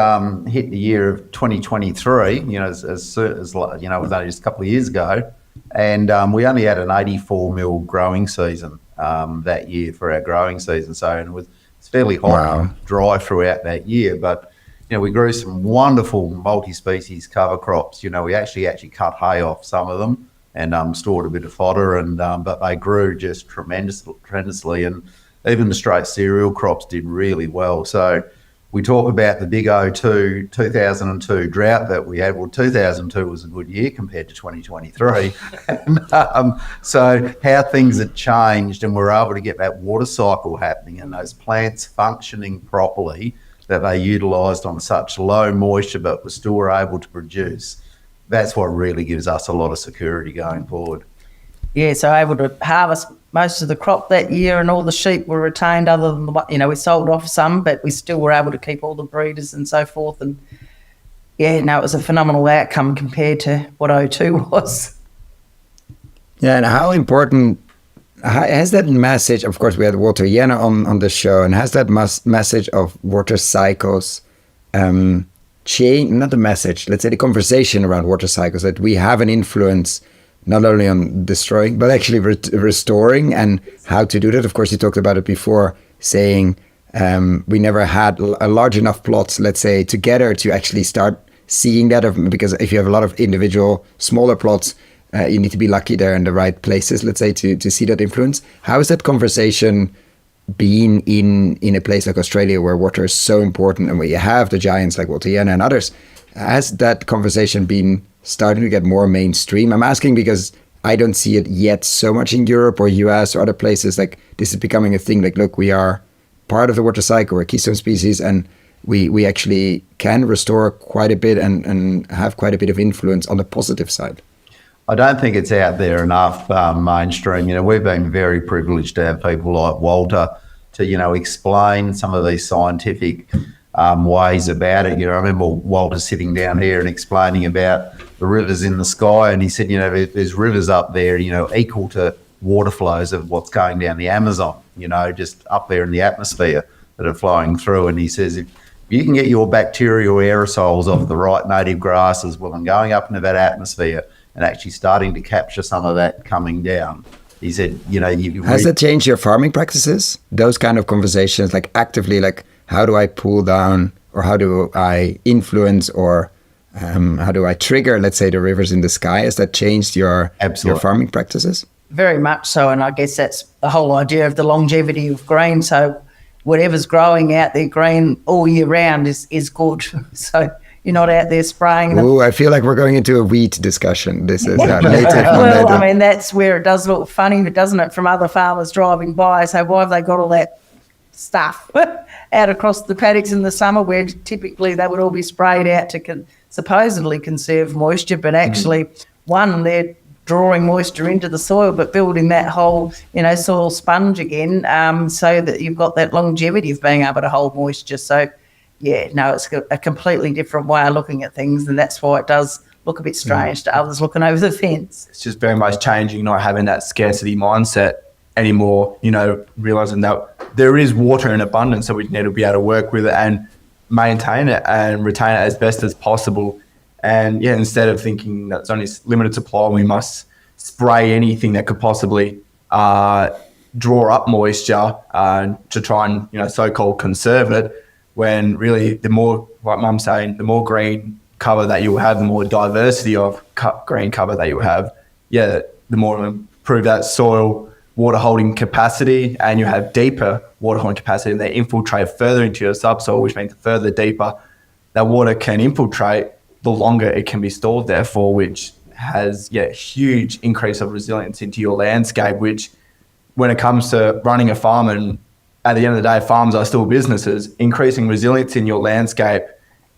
hit the year of 2023, as it was only just a couple of years ago, and we only had an 84 mil growing season that year for our growing season. So it's fairly hot and dry throughout that year, but we grew some wonderful multi-species cover crops. We actually cut hay off some of them and stored a bit of fodder, and but they grew just tremendously, and even the straight cereal crops did really well. So we talk about the big 2002 drought that we had. Well, 2002 was a good year compared to 2023. And, so how things had changed, and we're able to get that water cycle happening and those plants functioning properly, that they utilised on such low moisture but were still able to produce. That's what really gives us a lot of security going forward. Yeah, so able to harvest most of the crop that year, and all the sheep were retained other than we sold off some, but we still were able to keep all the breeders and so forth. And it was a phenomenal outcome compared to what 02 was. Yeah, and how important has that message, of course we had Walter Jenner on the show, and has that message of water cycles change, not the message, let's say the conversation around water cycles, that we have an influence not only on destroying, but actually restoring, and how to do that. Of course, you talked about it before, saying we never had a large enough plots, let's say, together to actually start seeing that. Because if you have a lot of individual smaller plots, you need to be lucky they're in the right places, let's say, to see that influence. How has that conversation been in a place like Australia, where water is so important and where you have the giants like Walter and others? Has that conversation been starting to get more mainstream? I'm asking because I don't see it yet so much in Europe or US or other places. Like, this is becoming a thing. Like, look, we are part of the water cycle, we're a keystone species, and we actually can restore quite a bit and have quite a bit of influence on the positive side. I don't think it's out there enough mainstream. We've been very privileged to have people like Walter to, explain some of these scientific ways about it. I remember Walter sitting down here and explaining about the rivers in the sky, and he said, there's rivers up there, equal to water flows of what's going down the Amazon, just up there in the atmosphere that are flowing through. And he says, if you can get your bacterial aerosols off the right native grasses, well, and going up into that atmosphere and actually starting to capture some of that coming down. He said, Has that changed your farming practices? Those kind of conversations, like actively, like, how do I pull down, or how do I influence, or how do I trigger, let's say, the rivers in the sky? Has that changed your farming practices? Very much so, and I guess that's the whole idea of the longevity of grain. So whatever's growing out there green all year round is good. So you're not out there spraying them. Oh, I feel like we're going into a wheat discussion. This is well, I mean, that's where it does look funny, doesn't it, from other farmers driving by. So why have they got all that stuff out across the paddocks in the summer, where typically they would all be sprayed out to supposedly conserve moisture, but actually, one, they're drawing moisture into the soil, but building that whole, soil sponge again, so that you've got that longevity of being able to hold moisture. So, yeah, no, it's a completely different way of looking at things, and that's why it does look a bit strange to others looking over the fence. It's just very much changing, not having that scarcity mindset anymore, realising that there is water in abundance, so we need to be able to work with it and maintain it and retain it as best as possible. And yeah, instead of thinking that it's only limited supply, we must spray anything that could possibly draw up moisture to try and, so-called conserve it, when really the more, like Mum's saying, the more green cover that you have, the more diversity of green cover that you have, the more improve that soil water holding capacity, and you have deeper water holding capacity, and they infiltrate further into your subsoil, which means the further deeper that water can infiltrate, the longer it can be stored there for, which has huge increase of resilience into your landscape, which when it comes to running a farm, and at the end of the day, farms are still businesses, increasing resilience in your landscape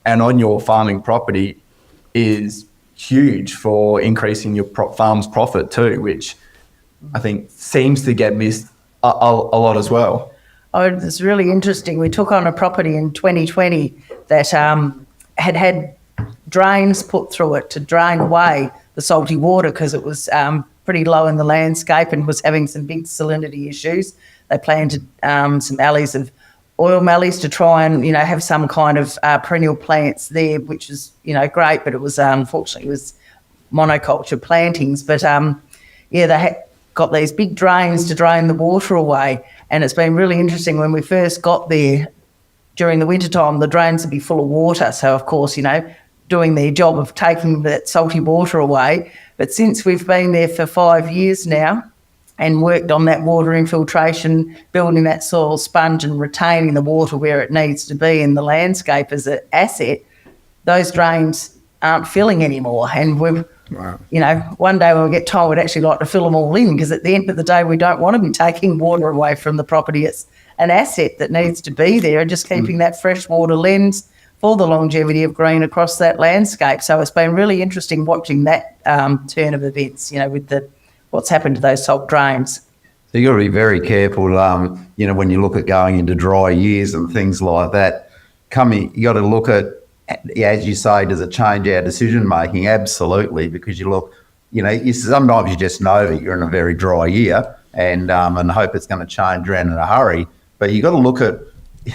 and on your farming property is huge for increasing your farm's profit too, which I think seems to get missed a lot as well. Oh, it's really interesting. We took on a property in 2020 that had drains put through it to drain away the salty water, because it was pretty low in the landscape and was having some big salinity issues. They planted some alleys of oil mallees to try and, have some kind of perennial plants there, which was, great, but it was, unfortunately, it was monoculture plantings. But, they had got these big drains to drain the water away. And it's been really interesting. When we first got there during the wintertime, the drains would be full of water. So, of course, doing their job of taking that salty water away. But since we've been there for 5 years now and worked on that water infiltration, building that soil sponge and retaining the water where it needs to be in the landscape as an asset, those drains aren't filling anymore. And we've, one day when we get told, we'd actually like to fill them all in, because at the end of the day, we don't want to be taking water away from the property. It's an asset that needs to be there, and just keeping that fresh water lens for the longevity of green across that landscape. So it's been really interesting watching that turn of events, with what's happened to those salt drains. So you've got to be very careful, when you look at going into dry years and things like that. You got to look at, as you say, does it change our decision making? Absolutely, because you look, sometimes you just know that you're in a very dry year and hope it's going to change around in a hurry. But you got to look at,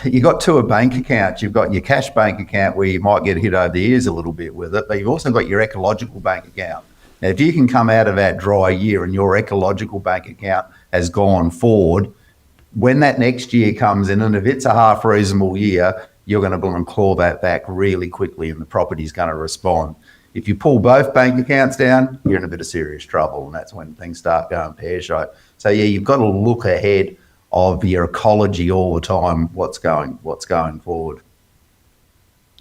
you got two bank accounts. You've got your cash bank account where you might get hit over the ears a little bit with it, but you've also got your ecological bank account. Now, if you can come out of that dry year and your ecological bank account has gone forward, when that next year comes in, and if it's a half reasonable year, you're going to be able to claw that back really quickly and the property's going to respond. If you pull both bank accounts down, you're in a bit of serious trouble, and that's when things start going pear-shaped. So yeah, you've got to look ahead of your ecology all the time, what's going forward.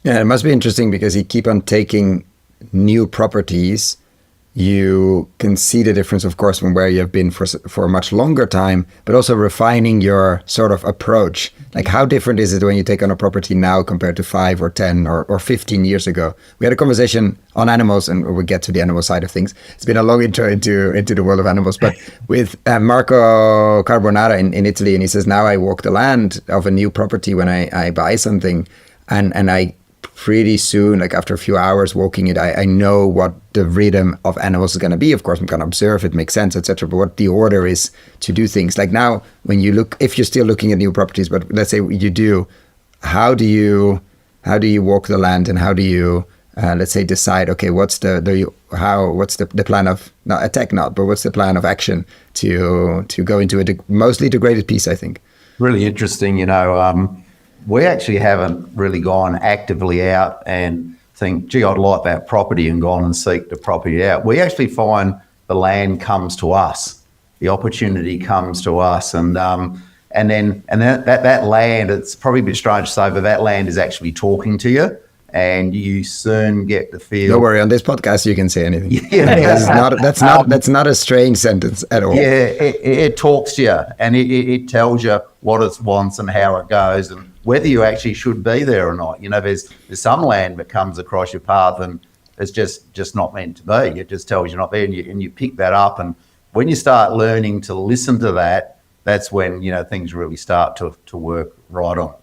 Yeah, it must be interesting because you keep on taking new properties. You can see the difference, of course, from where you've been for a much longer time, but also refining your sort of approach. Like, how different is it when you take on a property now compared to 5 or 10 or 15 years ago? We had a conversation on animals, and we'll get to the animal side of things. It's been a long intro into the world of animals, but with Marco Carbonara in Italy, and he says, now I walk the land of a new property when I buy something, and I pretty soon, like after a few hours walking it, I know what the rhythm of animals is going to be. Of course, I'm going to observe it, makes sense, etc. But what the order is to do things. Like now, when you look, if you're still looking at new properties, but let's say you do, how do you walk the land, and how do you, let's say, decide, okay, what's the plan of, not attack, but what's the plan of action to go into a mostly degraded piece, I think. Really interesting, we actually haven't really gone actively out and think, gee, I'd like that property, and gone and seek the property out. We actually find the land comes to us, the opportunity comes to us, and then that land, it's probably a bit strange to say, but that land is actually talking to you, and you soon get the feel. Don't worry, on this podcast you can say anything. Yeah. That's not a strange sentence at all. Yeah, it talks to you, and it tells you what it wants and how it goes, and whether you actually should be there or not. There's some land that comes across your path and it's just not meant to be. It just tells you not there, and you pick that up. And when you start learning to listen to that, that's when things really start to work right on.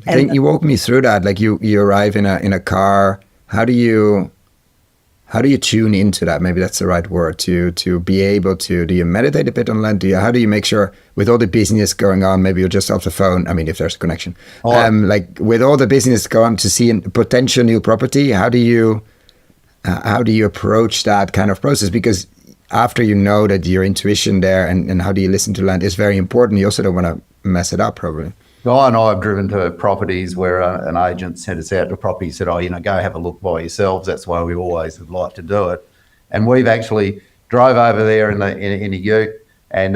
I think you walk me through that. Like you arrive in a car. How do you tune into that? Maybe that's the right word, to be able to. Do you meditate a bit on land? How do you make sure, with all the business going on, maybe you're just off the phone, I mean, if there's a connection, like with all the business going on, to see a potential new property, how do you approach that kind of process? Because after you know that your intuition there and how do you listen to land is very important, you also don't want to mess it up, probably. Guy and I have driven to properties where an agent sent us out to property, said, go have a look by yourselves. That's why we always would like to do it. And we've actually drove over there in a ute and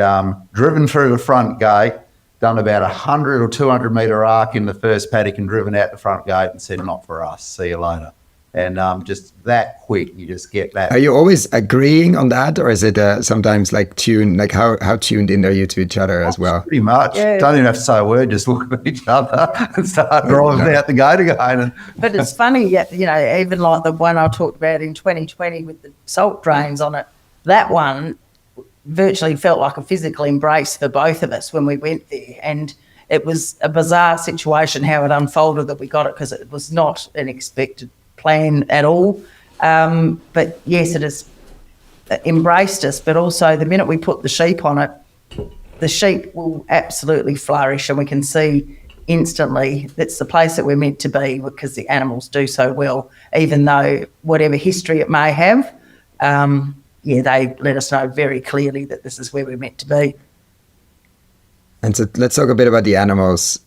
driven through the front gate, done about 100 or 200 metre arc in the first paddock, and driven out the front gate and said, not for us, see you later. And just that quick, you just get that. Are you always agreeing on that, or is it sometimes like tuned? Like how tuned in are you to each other as well? Pretty much. Yeah. Don't even have to say a word. Just look at each other and start driving out the gate again. But it's funny, even like the one I talked about in 2020 with the salt drains on it. That one virtually felt like a physical embrace for both of us when we went there, and it was a bizarre situation how it unfolded that we got it, because it was not an expected plan at all, but yes, it has embraced us. But also, the minute we put the sheep on it, the sheep will absolutely flourish, and we can see instantly that's the place that we're meant to be, because the animals do so well, even though whatever history it may have, they let us know very clearly that this is where we're meant to be. And so let's talk a bit about the animals.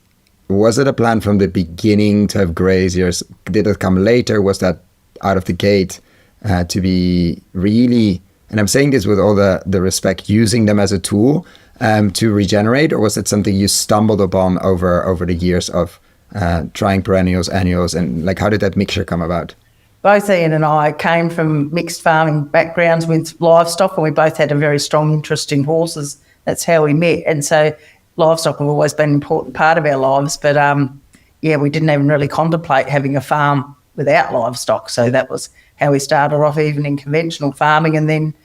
Was it a plan from the beginning to have graziers? Did it come later? Was that out of the gate to be really, and I'm saying this with all the respect, using them as a tool to regenerate, or was it something you stumbled upon over the years of trying perennials, annuals, and like how did that mixture come about? Both Ian and I came from mixed farming backgrounds with livestock, and we both had a very strong interest in horses. That's how we met, and so livestock have always been an important part of our lives, but we didn't even really contemplate having a farm without livestock. So that was how we started off, even in conventional farming. And then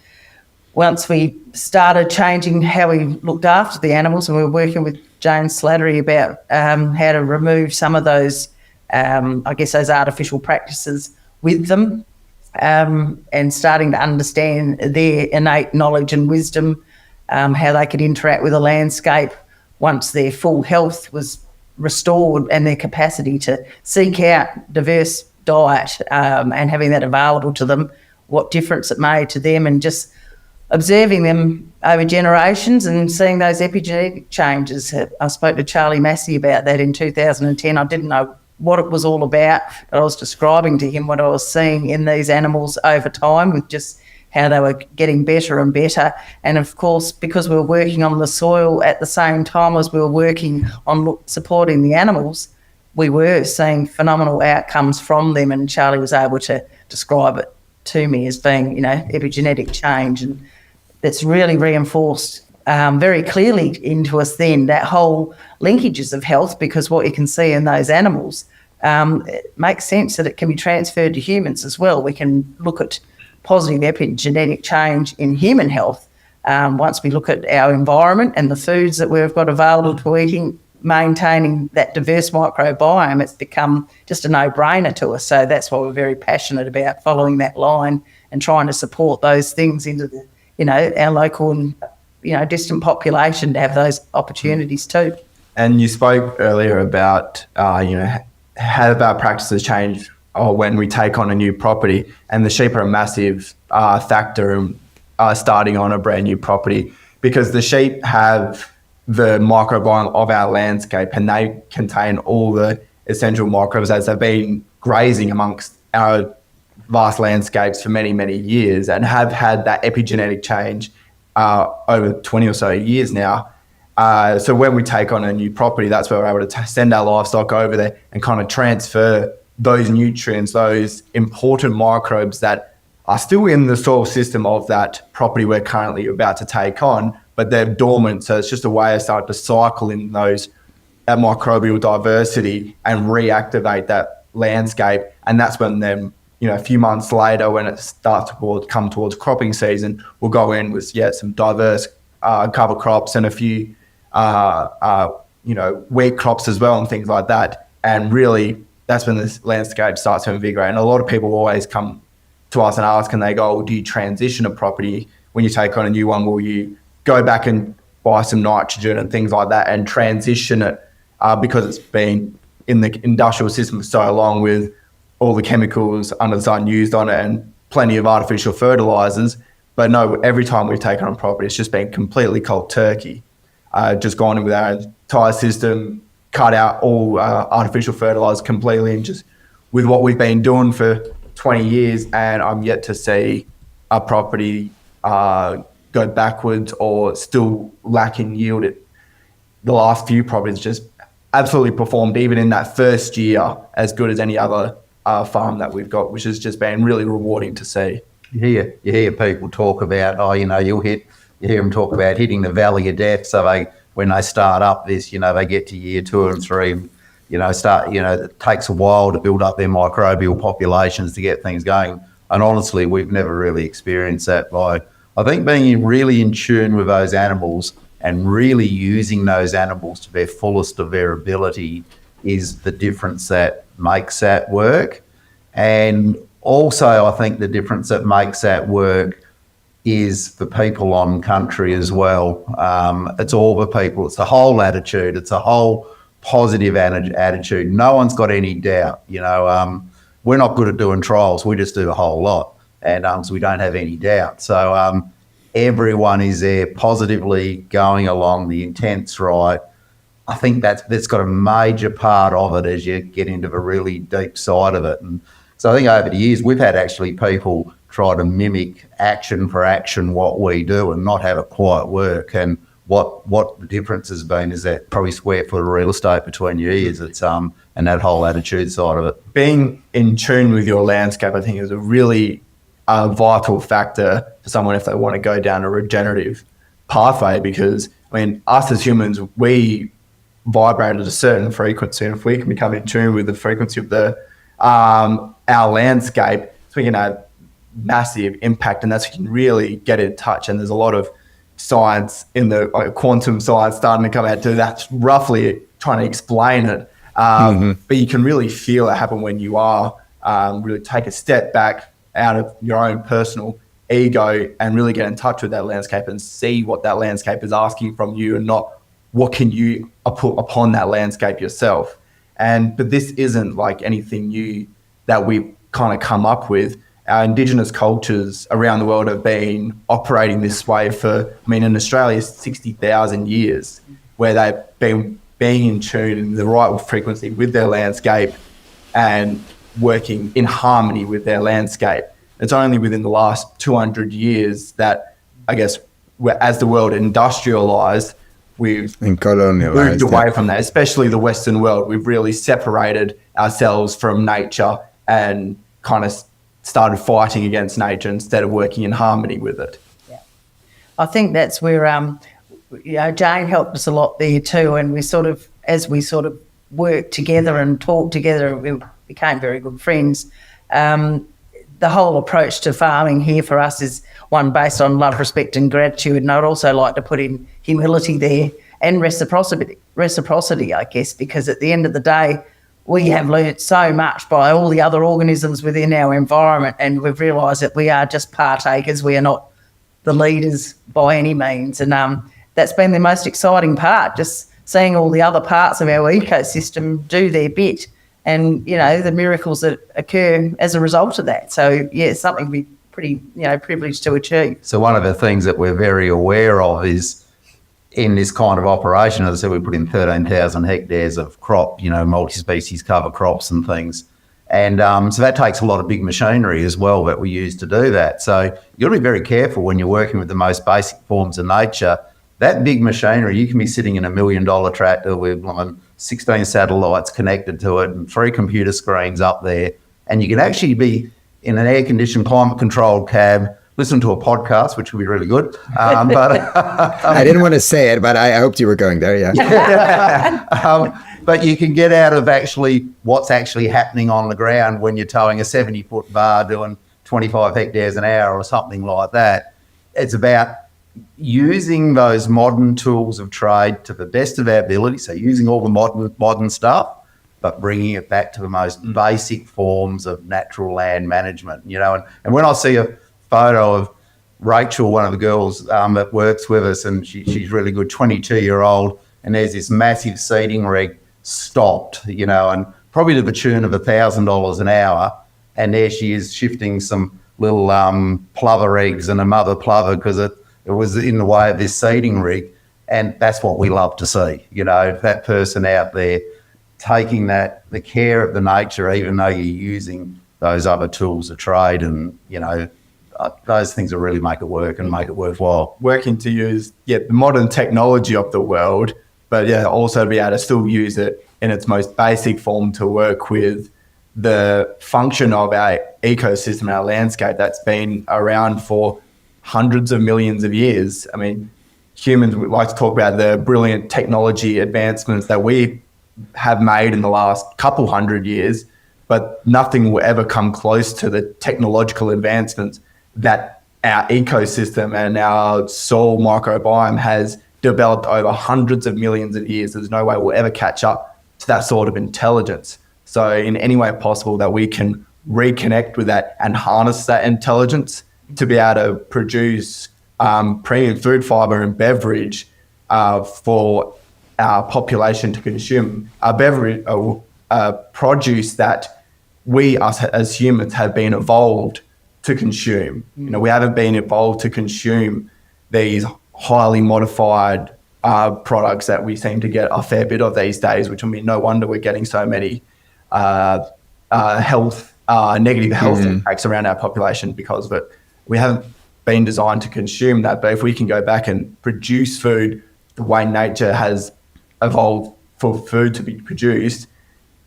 once we started changing how we looked after the animals, and we were working with James Slattery about how to remove some of those, those artificial practices with them, and starting to understand their innate knowledge and wisdom, how they could interact with the landscape once their full health was restored, and their capacity to seek out diverse diet and having that available to them, what difference it made to them, and just observing them over generations and seeing those epigenetic changes. I spoke to Charlie Massey about that in 2010. I didn't know what it was all about, but I was describing to him what I was seeing in these animals over time, with just how they were getting better and better. And of course, because we were working on the soil at the same time as we were working on supporting the animals, we were seeing phenomenal outcomes from them, and Charlie was able to describe it to me as being, epigenetic change. And that's really reinforced very clearly into us then, that whole linkages of health, because what you can see in those animals, it makes sense that it can be transferred to humans as well. We can look at positive epigenetic change in human health once we look at our environment and the foods that we've got available to eating, maintaining that diverse microbiome. It's become just a no-brainer to us. So that's why we're very passionate about following that line and trying to support those things into the, our local and, distant population to have those opportunities too. And you spoke earlier about, how our practices change when we take on a new property, and the sheep are a massive factor in starting on a brand new property, because the sheep have the microbiome of our landscape, and they contain all the essential microbes as they've been grazing amongst our vast landscapes for many, many years, and have had that epigenetic change over 20 or so years now. So when we take on a new property, that's where we're able to send our livestock over there and kind of transfer those nutrients, those important microbes that are still in the soil system of that property we're currently about to take on, but they're dormant. So it's just a way of starting to cycle in that microbial diversity and reactivate that landscape. And that's when then, a few months later, when it starts to come towards cropping season, we'll go in with some diverse cover crops and a few wheat crops as well and things like that. And really, that's when this landscape starts to invigorate. And a lot of people always come to us and ask, and they go, do you transition a property when you take on a new one? Will you go back and buy some nitrogen and things like that and transition it because it's been in the industrial system for so long with all the chemicals under the sun used on it and plenty of artificial fertilizers? But no, every time we've taken on property, it's just been completely cold turkey. Just gone in with our entire system, cut out all artificial fertilizers completely, and just with what we've been doing for 20 years, and I'm yet to see a property go backwards or still lacking yield. The last few properties just absolutely performed, even in that first year, as good as any other farm that we've got, which has just been really rewarding to see. You hear people talk about, you hear them talk about hitting the valley of death. So when they start up this, they get to year 2 and 3, it takes a while to build up their microbial populations to get things going. And honestly, we've never really experienced that. I think being really in tune with those animals and really using those animals to their fullest of their ability is the difference that makes that work. And also, I think the difference that makes that work is the people on country as well. It's all the people. It's the whole attitude. It's a whole positive attitude. No one's got any doubt. We're not good at doing trials. We just do a whole lot, and so we don't have any doubt. So everyone is there positively going along. The intent's right. I think that's got a major part of it as you get into the really deep side of it. And so I think over the years we've had actually people try to mimic action for action what we do and not have it quite work. And what the difference has been is that probably square foot of real estate between your ears. It's and that whole attitude side of it. Being In tune with your landscape, I think, is a really vital factor for someone if they want to go down a regenerative pathway, because us as humans, we vibrate at a certain frequency, and if we can become in tune with the frequency of our landscape, so we can have massive impact, and that's when you can really get in touch. And there's a lot of science in the quantum science starting to come out to that's roughly trying to explain it, but you can really feel it happen when you are really take a step back out of your own personal ego and really get in touch with that landscape and see what that landscape is asking from you, and not what can you put upon that landscape yourself. But this isn't like anything new that we've kind of come up with. our indigenous cultures around the world have been operating this way for, in Australia, 60,000 years, where they've been being in tune in the right frequency with their landscape and working in harmony with their landscape. It's only within the last 200 years that, I guess, as the world industrialized, we've moved away from that, especially the Western world. We've really separated ourselves from nature and kind of started fighting against nature instead of working in harmony with it. Yeah, I think that's where Jane helped us a lot there too, and as we worked together and talked together, we became very good friends. The whole approach to farming here for us is one based on love, respect and gratitude, and I'd also like to put in humility there and reciprocity, I guess, because at the end of the day, we have learnt so much by all the other organisms within our environment, and we've realised that we are just partakers. We are not the leaders by any means, and that's been the most exciting part, just seeing all the other parts of our ecosystem do their bit and, the miracles that occur as a result of that. So, yeah, it's something we're pretty, privileged to achieve. So one of the things that we're very aware of is in this kind of operation, as I said, we put in 13,000 hectares of crop, multi-species cover crops and things. And so that takes a lot of big machinery as well that we use to do that. So you've got to be very careful when you're working with the most basic forms of nature. That big machinery, you can be sitting in $1 million tractor with 16 satellites connected to it and 3 computer screens up there. And you can actually be in an air-conditioned, climate-controlled cab, listen to a podcast, which would be really good. But I didn't want to say it, but I hoped you were going there, yeah. But you can get out of actually what's actually happening on the ground when you're towing a 70-foot bar doing 25 hectares an hour or something like that. It's about using those modern tools of trade to the best of our ability, so using all the modern stuff, but bringing it back to the most basic forms of natural land management, And when I see a photo of Rachel, one of the girls that works with us, and she's really good, 22-year-old, and there's this massive seeding rig stopped, and probably to the tune of $1,000 an hour, and there she is shifting some little plover eggs and a mother plover because it was in the way of this seeding rig, and that's what we love to see, that person out there taking the care of the nature, even though you're using those other tools of trade, and those things will really make it work and make it worthwhile. Working to use the modern technology of the world, but also to be able to still use it in its most basic form to work with the function of our ecosystem, our landscape that's been around for hundreds of millions of years. Humans would like to talk about the brilliant technology advancements that we have made in the last couple hundred years, but nothing will ever come close to the technological advancements that our ecosystem and our soil microbiome has developed over hundreds of millions of years. There's no way we'll ever catch up to that sort of intelligence. So in any way possible that we can reconnect with that and harness that intelligence to be able to produce premium food, fibre and beverage for our population to consume, our beverage produce that we as humans have been evolved to consume. We haven't been evolved to consume these highly modified products that we seem to get a fair bit of these days, which no wonder we're getting so many negative health impacts around our population because of it. We haven't been designed to consume that, but if we can go back and produce food the way nature has evolved for food to be produced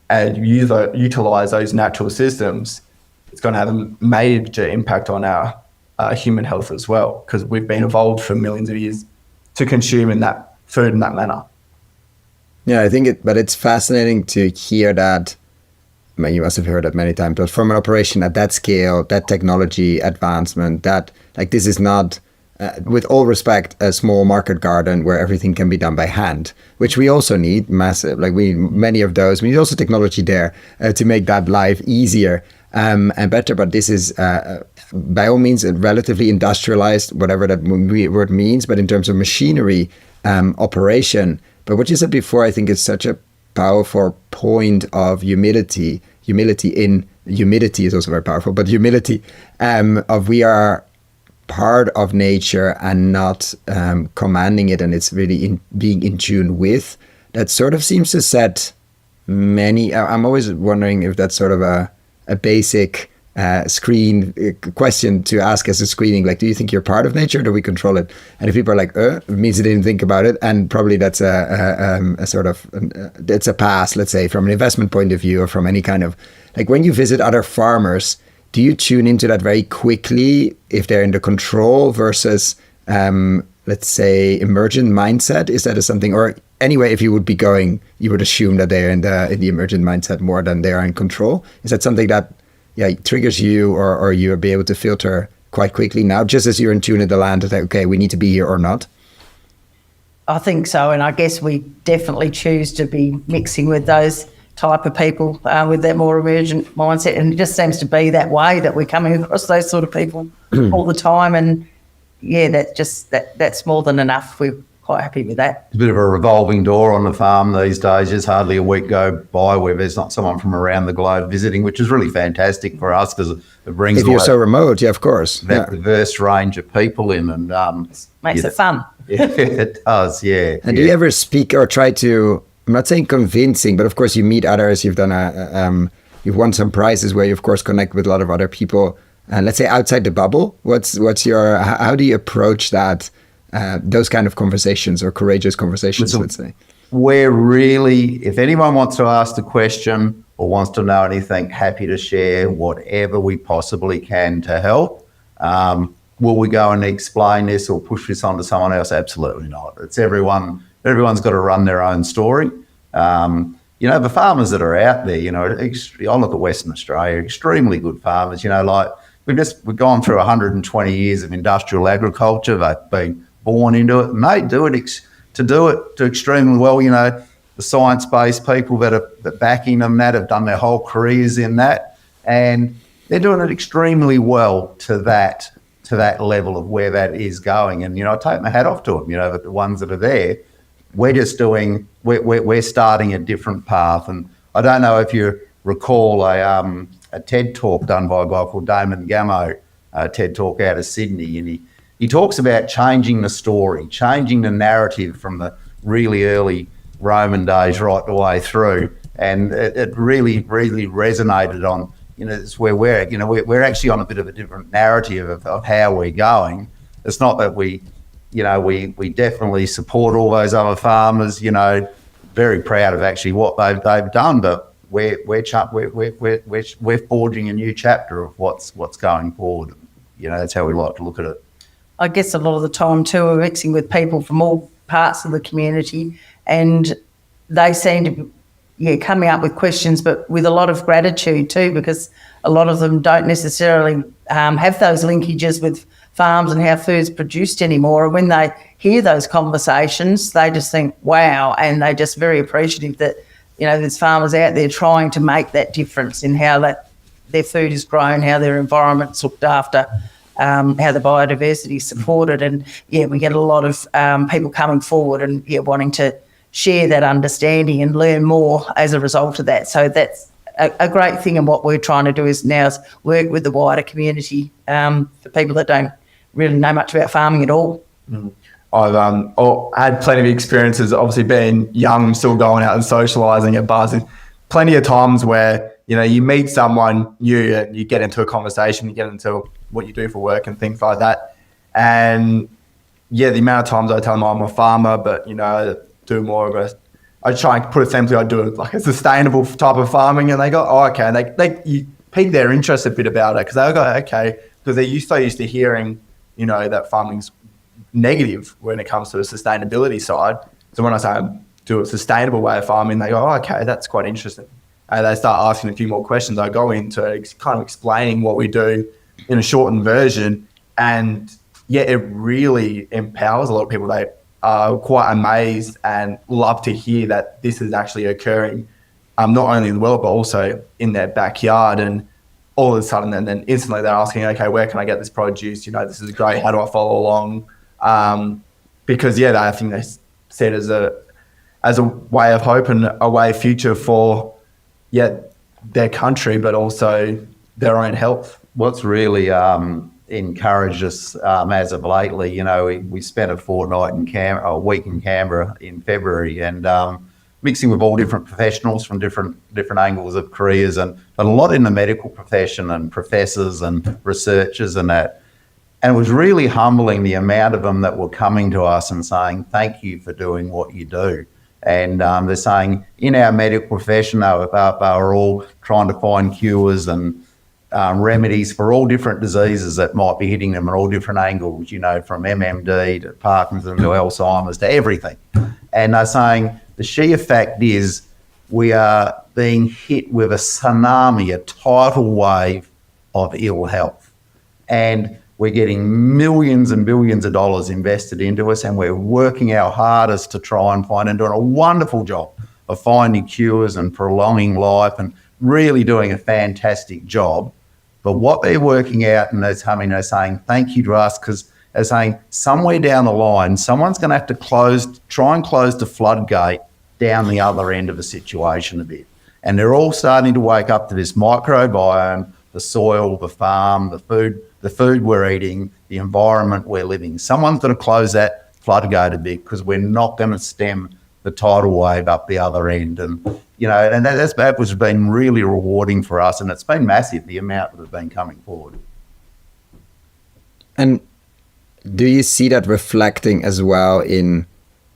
and utilize those natural systems, it's going to have a major impact on our human health as well, because we've been evolved for millions of years to consume in that food in that manner. Yeah, I think but it's fascinating to hear that. You must have heard it many times, but from an operation at that scale, that technology advancement, that this is not, with all respect, a small market garden where everything can be done by hand, which we also need massive, many of those. We need also technology there to make that life easier and better. But this is by all means a relatively industrialized, whatever that word means, but in terms of machinery operation. But what you said before, I think is such a powerful point of humility in humility is also very powerful, but humility of we are part of nature and not commanding it, and it's really being in tune with, that sort of seems to set many, I'm always wondering if that's sort of a basic screen question to ask as a screening, like, do you think you're part of nature or do we control it? And if people are like, it means they didn't think about it, and probably that's a sort of, it's a pass, let's say, from an investment point of view, or from any kind of, like when you visit other farmers, do you tune into that very quickly if they're in the control versus, let's say, emergent mindset? Is that something, or anyway, if you would be going, you would assume that they're in the emergent mindset more than they are in control? Is that something that triggers you, or you'll be able to filter quite quickly now, just as you're in tune in the land, to think, okay, we need to be here or not? I think so, and I guess we definitely choose to be mixing with those type of people with that more emergent mindset, and it just seems to be that way, that we're coming across those sort of people all the time, and that's more than enough. We're quite happy with that. It's a bit of a revolving door on the farm these days. There's hardly a week go by where there's not someone from around the globe visiting, which is really fantastic for us because it brings if you're so remote, of course, that diverse range of people in, and makes it fun. Yeah, it does, yeah. And do you ever speak or try to, I'm not saying convincing, but of course you meet others, you've done you've won some prizes where you of course connect with a lot of other people, and let's say outside the bubble, what's your, how do you approach that, those kind of conversations, or courageous conversations, let's say? We're really, if anyone wants to ask the question or wants to know anything, happy to share whatever we possibly can to help. Will we go and explain this or push this onto someone else? Absolutely not. It's everyone's got to run their own story. The farmers that are out there, I look at Western Australia, extremely good farmers, like we've gone through 120 years of industrial agriculture. They've been born into it, and they do it to extremely well. The science-based people that are backing them, that have done their whole careers in that, and they're doing it extremely well to that level of where that is going. And I take my hat off to them. The ones that are there, we're starting a different path. And I don't know if you recall a TED talk done by a guy called Damon Gamo, a TED talk out of Sydney, and he talks about changing the story, changing the narrative from the really early Roman days right the way through. And it really, really resonated on, it's where we're actually on a bit of a different narrative of how we're going. It's not that we definitely support all those other farmers, very proud of actually what they've done, but we're forging a new chapter of what's going forward. That's how we like to look at it. I guess a lot of the time too, we're mixing with people from all parts of the community, and they seem to be coming up with questions, but with a lot of gratitude too, because a lot of them don't necessarily have those linkages with farms and how food's produced anymore. And when they hear those conversations, they just think, wow, and they're just very appreciative that, there's farmers out there trying to make that difference in how their food is grown, how their environment's looked after, how the biodiversity is supported. And, we get a lot of people coming forward and, wanting to share that understanding and learn more as a result of that. So that's a great thing, and what we're trying to do is work with the wider community for people that don't really know much about farming at all. I've had plenty of experiences, obviously being young, still going out and socialising at bars. Plenty of times where, you meet someone new and you get into a conversation, you get into what you do for work and things like that. And the amount of times I tell them I'm a farmer, but, do more of I try and put it simply, I do like a sustainable type of farming, and they go, oh, okay. And you pique their interest a bit about it, because they go, okay, because they're so used to hearing, that farming's negative when it comes to the sustainability side. So when I say I do a sustainable way of farming, they go, oh, okay, that's quite interesting. And they start asking a few more questions. I go into kind of explaining what we do in a shortened version, and it really empowers a lot of people. They are quite amazed and love to hear that this is actually occurring, not only in the world, but also in their backyard. And all of a sudden, and then instantly they're asking, okay, where can I get this produce? This is great. How do I follow along? Because I think they see it as a way of hope and a way of future for their country, but also their own health. What's really encouraged us as of lately, you know, we spent a week in Canberra in February, and mixing with all different professionals from different angles of careers, and a lot in the medical profession and professors and researchers and that. And it was really humbling, the amount of them that were coming to us and saying, thank you for doing what you do. And they're saying in our medical profession, they were all trying to find cures and remedies for all different diseases that might be hitting them at all different angles, you know, from MMD to Parkinson's to Alzheimer's to everything. And they're saying the sheer fact is we are being hit with a tsunami, a tidal wave of ill health. And we're getting millions and billions of dollars invested into us, and we're working our hardest to try and find, and doing a wonderful job of finding cures and prolonging life and really doing a fantastic job. But what they're working out, and they're saying thank you to us, because they're saying somewhere down the line, someone's going to have to try and close the floodgate down the other end of the situation a bit. And they're all starting to wake up to this microbiome, the soil, the farm, the food we're eating, the environment we're living. Someone's got to close that floodgate a bit, because we're not going to stem the tidal wave up the other end. And, you know, and that was been really rewarding for us, and it's been massive, the amount that have been coming forward. And do you see that reflecting as well in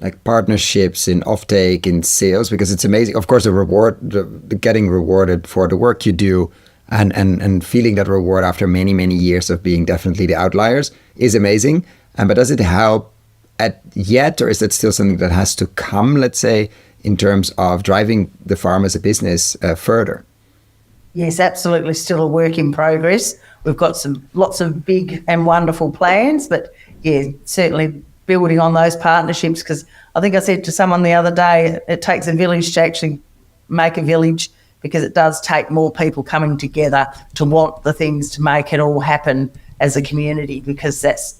like partnerships, in offtake, in sales? Because it's amazing. Of course, the getting rewarded for the work you do, and feeling that reward after many, many years of being definitely the outliers is amazing. But does it help yet, or is it still something that has to come, let's say, in terms of driving the farm as a business further? Yes, absolutely, still a work in progress. We've got lots of big and wonderful plans, but yeah, certainly building on those partnerships, because I think I said to someone the other day, it takes a village to actually make a village, because it does take more people coming together to want the things to make it all happen as a community, because that's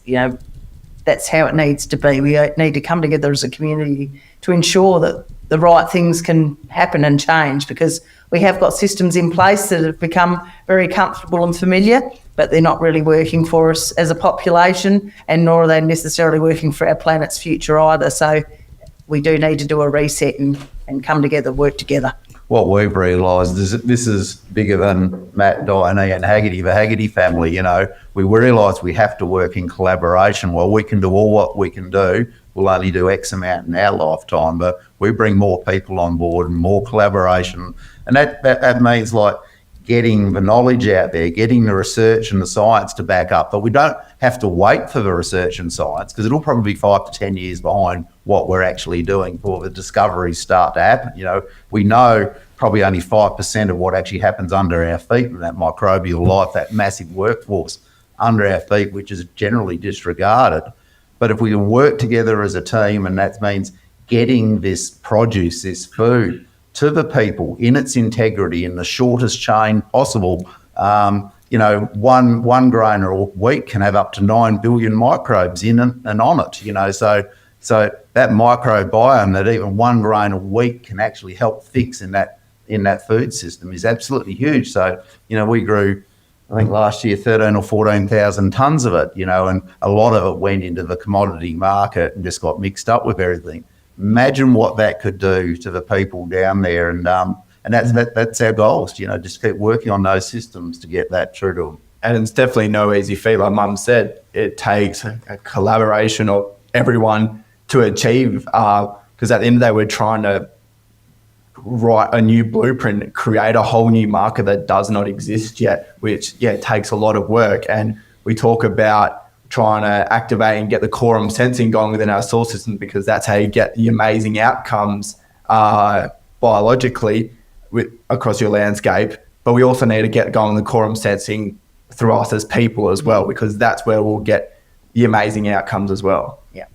how it needs to be. We need to come together as a community to ensure that the right things can happen and change, because we have got systems in place that have become very comfortable and familiar, but they're not really working for us as a population, and nor are they necessarily working for our planet's future either. So we do need to do a reset and come together, work together. What we've realised is that this is bigger than Matt, Diane and Haggerty, the Haggerty family. You know, we realise we have to work in collaboration. Well, we can do all what we can do. We'll only do X amount in our lifetime, but we bring more people on board and more collaboration. And that means like getting the knowledge out there, getting the research and the science to back up. But we don't have to wait for the research and science, because it'll probably be 5 to 10 years behind what we're actually doing before the discoveries start to happen. You know, we know probably only 5% of what actually happens under our feet in that microbial life, that massive workforce under our feet, which is generally disregarded. But if we can work together as a team, and that means getting this produce, this food, to the people in its integrity in the shortest chain possible. You know, one grain or wheat can have up to 9 billion microbes in it and on it. You know, so that microbiome that even one grain of wheat can actually help fix in that food system is absolutely huge. So, you know, we grew, I think last year, 13 or 14,000 tonnes of it. You know, and a lot of it went into the commodity market and just got mixed up with everything. Imagine what that could do to the people down there, and that's our goals. You know, just keep working on those systems to get that true to them. And it's definitely no easy feat. Like Mum said, it takes a collaboration of everyone to achieve. Because at the end of the day, we're trying to write a new blueprint, create a whole new market that does not exist yet. Which it takes a lot of work. And we talk about trying to activate and get the quorum sensing going within our soil system, because that's how you get the amazing outcomes biologically across your landscape. But we also need to get going the quorum sensing through us as people as well, because that's where we'll get the amazing outcomes as well. Yeah,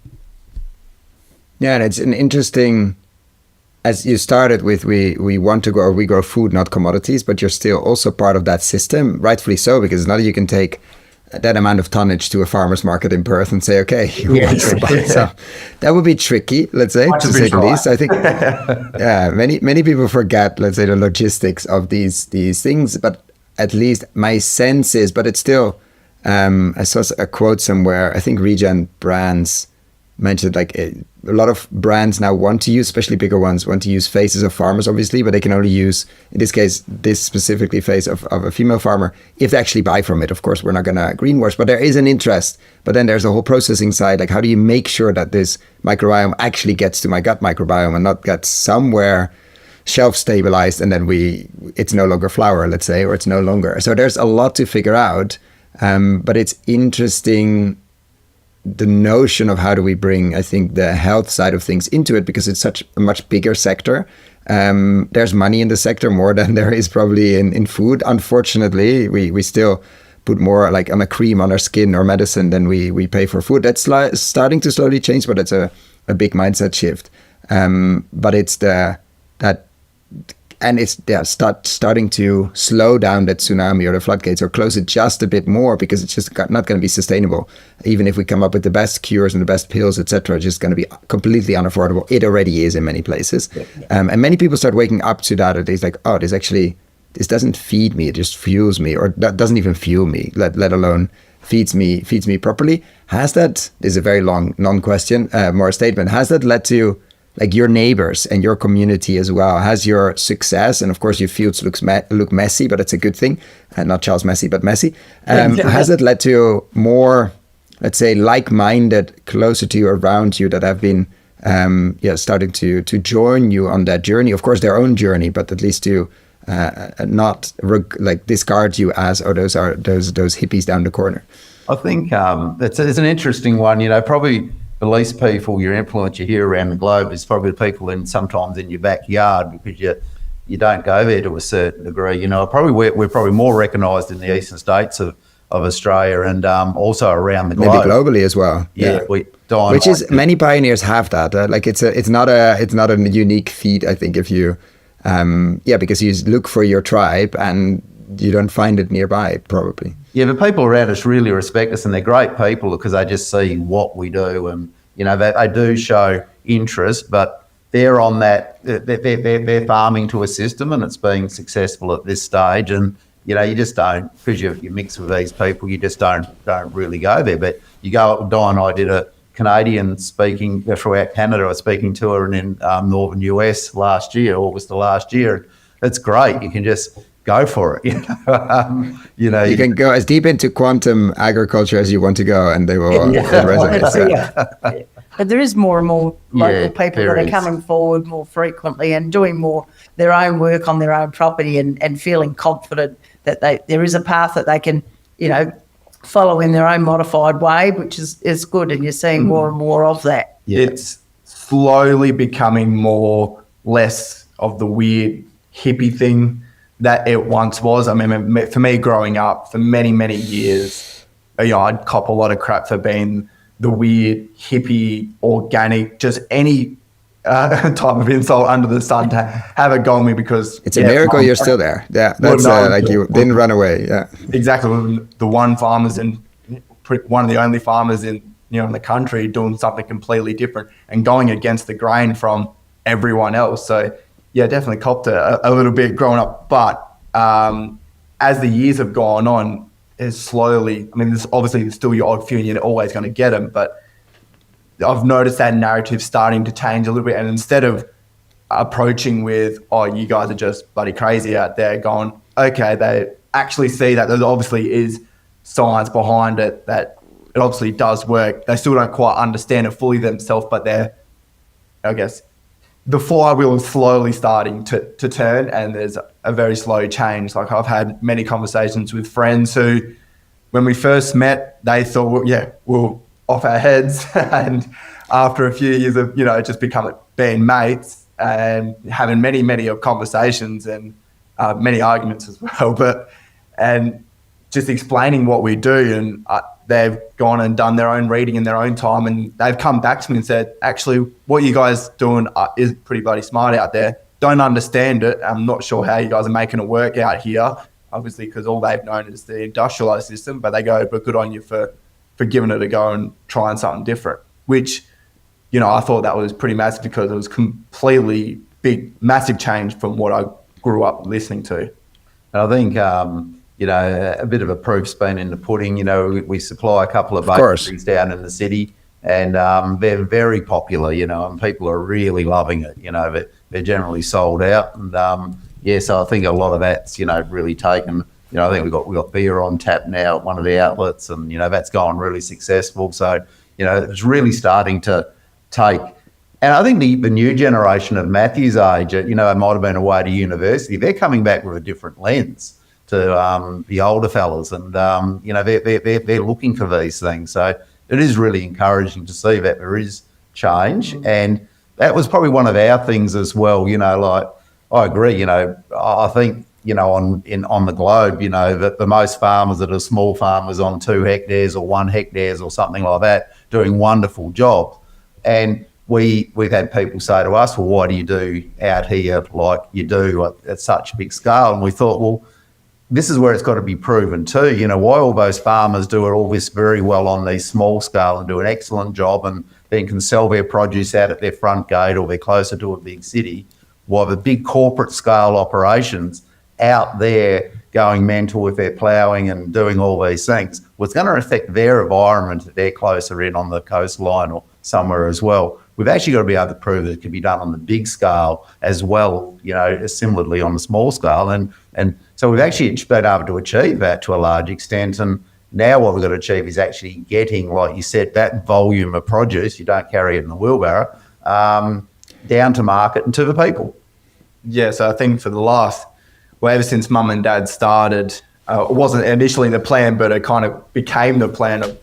and it's an interesting, as you started with, we want to grow, or we grow food, not commodities, but you're still also part of that system, rightfully so, because it's not that you can take that amount of tonnage to a farmer's market in Perth and say, okay, who wants to buy? So that would be tricky, let's say, to say the least. I think many people forget, let's say, the logistics of these things, but at least my sense is, but it's still, I saw a quote somewhere, I think Regen Brands mentioned like a lot of brands now want to use, especially bigger ones, want to use faces of farmers, obviously, but they can only use, in this case, this specifically face of a female farmer if they actually buy from it. Of course, we're not going to greenwash, but there is an interest. But then there's a whole processing side. Like, how do you make sure that this microbiome actually gets to my gut microbiome and not gets somewhere shelf stabilized and then it's no longer flour, let's say, or it's no longer. So there's a lot to figure out, but it's interesting the notion of how do we bring, I think, the health side of things into it, because it's such a much bigger sector. There's money in the sector more than there is probably in food. Unfortunately, we still put more like on a cream on our skin or medicine than we pay for food. That's starting to slowly change, but it's a big mindset shift. But it's starting to slow down that tsunami or the floodgates, or close it just a bit more, because it's just not going to be sustainable. Even if we come up with the best cures and the best pills, etc., it's just going to be completely unaffordable. It already is in many places. And many people start waking up to that. It's like, oh, this doesn't feed me, it just fuels me, or that doesn't even fuel me, let alone feeds me properly. Has that, this is a very long non-question, more a statement, has that led to like your neighbors and your community as well? Has your success, and of course your fields look messy, but it's a good thing, not Charles Messi, but messy. Has it led to more, let's say, like-minded, closer to you, around you, that have been starting to join you on that journey? Of course, their own journey, but at least to not discard you as, oh, those are those hippies down the corner. I think it's an interesting one. Probably the least people your influence you hear around the globe is probably the people sometimes in your backyard, because you don't go there to a certain degree. We're probably more recognised in the eastern states of Australia, and also around the globe. Maybe globally as well. Yeah. Which is, many pioneers have that. It's not a unique feat, I think, if you because you look for your tribe and you don't find it nearby, probably. Yeah, but people around us really respect us, and they're great people because they just see what we do, and they do show interest, but they're on that. They're farming to a system, and it's being successful at this stage. And you just don't, because you mix with these people, you just don't really go there. But you go up. Di and I did a Canadian speaking throughout Canada. I was speaking to her in northern US last year, August of last year. It's great. You can just go for it. You can go as deep into quantum agriculture as you want to go, and they will resonate. But there is more and more local people that are coming forward more frequently and doing more their own work on their own property, and feeling confident that there is a path that they can, follow in their own modified way, which is good. And you're seeing more and more of that. Yeah. It's slowly becoming less of the weird hippie thing that it once was. I mean, for me growing up, for many, many years, I'd cop a lot of crap for being the weird, hippie, organic, just any type of insult under the sun to have it go on me, because... It's a miracle you're still there. Yeah, that's you didn't run away. Yeah, exactly. One of the only farmers in the country doing something completely different and going against the grain from everyone else. So, yeah, definitely copped a little bit growing up. But as the years have gone on, is slowly, there's obviously still your odd few and you're always going to get them, but I've noticed that narrative starting to change a little bit. And instead of approaching with, oh, you guys are just bloody crazy out there, going, okay, they actually see that there obviously is science behind it, that it obviously does work. They still don't quite understand it fully themselves, but the flywheel is slowly starting to turn, and there's a very slow change. Like, I've had many conversations with friends who, when we first met, they thought, we're off our heads. And after a few years of, just being mates and having many, many conversations and many arguments as well, and just explaining what we do, and they've gone and done their own reading in their own time, and they've come back to me and said, actually, what you guys doing is pretty bloody smart out there. Don't understand it. I'm not sure how you guys are making it work out here. obviously, because all they've known is the industrialized system, but they go, but good on you for giving it a go and trying something different, which, I thought that was pretty massive because it was completely massive change from what I grew up listening to. And I think, a bit of a proof's been in the pudding. We supply a couple of bakeries down in the city, and they're very popular, and people are really loving it. They're generally sold out. And so I think a lot of that's, really taken. I think we've got beer on tap now at one of the outlets, and, that's gone really successful. So, it's really starting to take. And I think the new generation of Matthew's age, it might have been away to university, they're coming back with a different lens to the older fellas, and they're looking for these things. So it is really encouraging to see that there is change, and that was probably one of our things as well. Like I agree. I think on the globe, that the most farmers that are small farmers on 2 hectares or 1 hectare or something like that, doing wonderful jobs, and we've had people say to us, well, why do you do out here like you do at such a big scale? And we thought, well, this is where it's got to be proven too. Why all those farmers do all this very well on these small scale and do an excellent job, and then can sell their produce out at their front gate or they're closer to a big city, while the big corporate scale operations out there going mental with their ploughing and doing all these things was going to affect their environment if they're closer in on the coastline or somewhere as well. We've actually got to be able to prove that it can be done on the big scale as well, similarly on the small scale. And so we've actually been able to achieve that to a large extent. And now what we've got to achieve is actually getting, like you said, that volume of produce, you don't carry it in the wheelbarrow, down to market and to the people. Yeah, so I think ever since Mum and Dad started, it wasn't initially the plan, but it kind of became the plan of,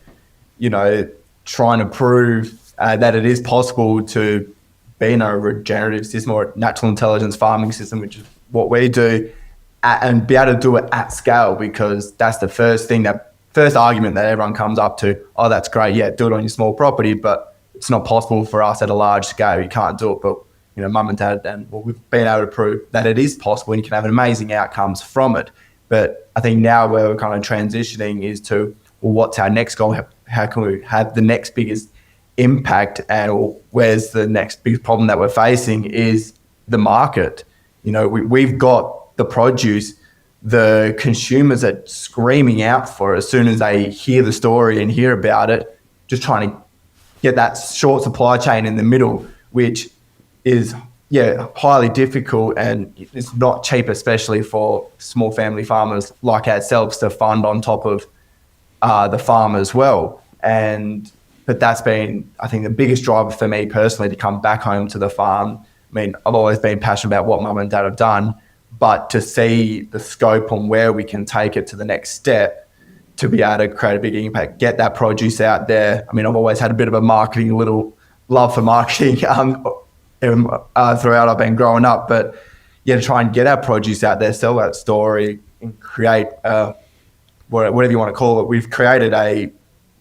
trying to prove that it is possible to be in a regenerative system or a natural intelligence farming system, which is what we do, and be able to do it at scale, because that's the first argument that everyone comes up to. Oh, that's great. Yeah, do it on your small property, but it's not possible for us at a large scale. You can't do it. But, Mum and Dad, and we've been able to prove that it is possible and you can have amazing outcomes from it. But I think now where we're kind of transitioning is to, well, what's our next goal? How can we have the next biggest impact, and where's the next big problem that we're facing is the market. We've got the produce, the consumers are screaming out for it as soon as they hear the story and hear about it, just trying to get that short supply chain in the middle, which is highly difficult, and it's not cheap, especially for small family farmers like ourselves, to fund on top of the farm as well. But that's been, I think, the biggest driver for me personally to come back home to the farm. I mean, I've always been passionate about what Mum and Dad have done, but to see the scope on where we can take it to the next step, to be able to create a big impact, get that produce out there. I mean, I've always had a bit of a little love for marketing throughout I've been growing up, but to try and get our produce out there, sell that story, and create whatever you want to call it. We've created a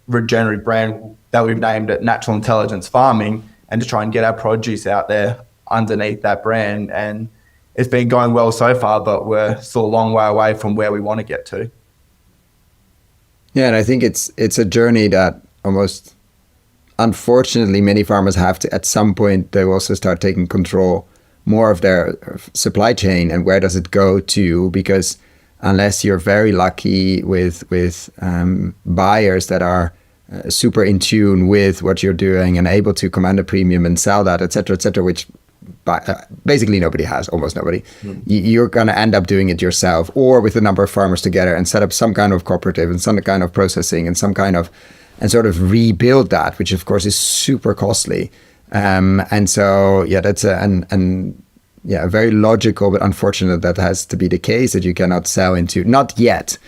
regenerative brand that we've named it Natural Intelligence Farming, and to try and get our produce out there underneath that brand. And it's been going well so far, but we're still a long way away from where we want to get to. Yeah, and I think it's a journey that almost, unfortunately, many farmers have to, at some point, they also start taking control more of their supply chain, and where does it go to? Because unless you're very lucky with buyers that are super in tune with what you're doing and able to command a premium and sell that, et cetera, which basically nobody has, almost nobody. You're going to end up doing it yourself, or with a number of farmers together, and set up some kind of cooperative and some kind of processing and and sort of rebuild that, which of course is super costly. And so, that's very logical, but unfortunate that has to be the case, that you cannot not yet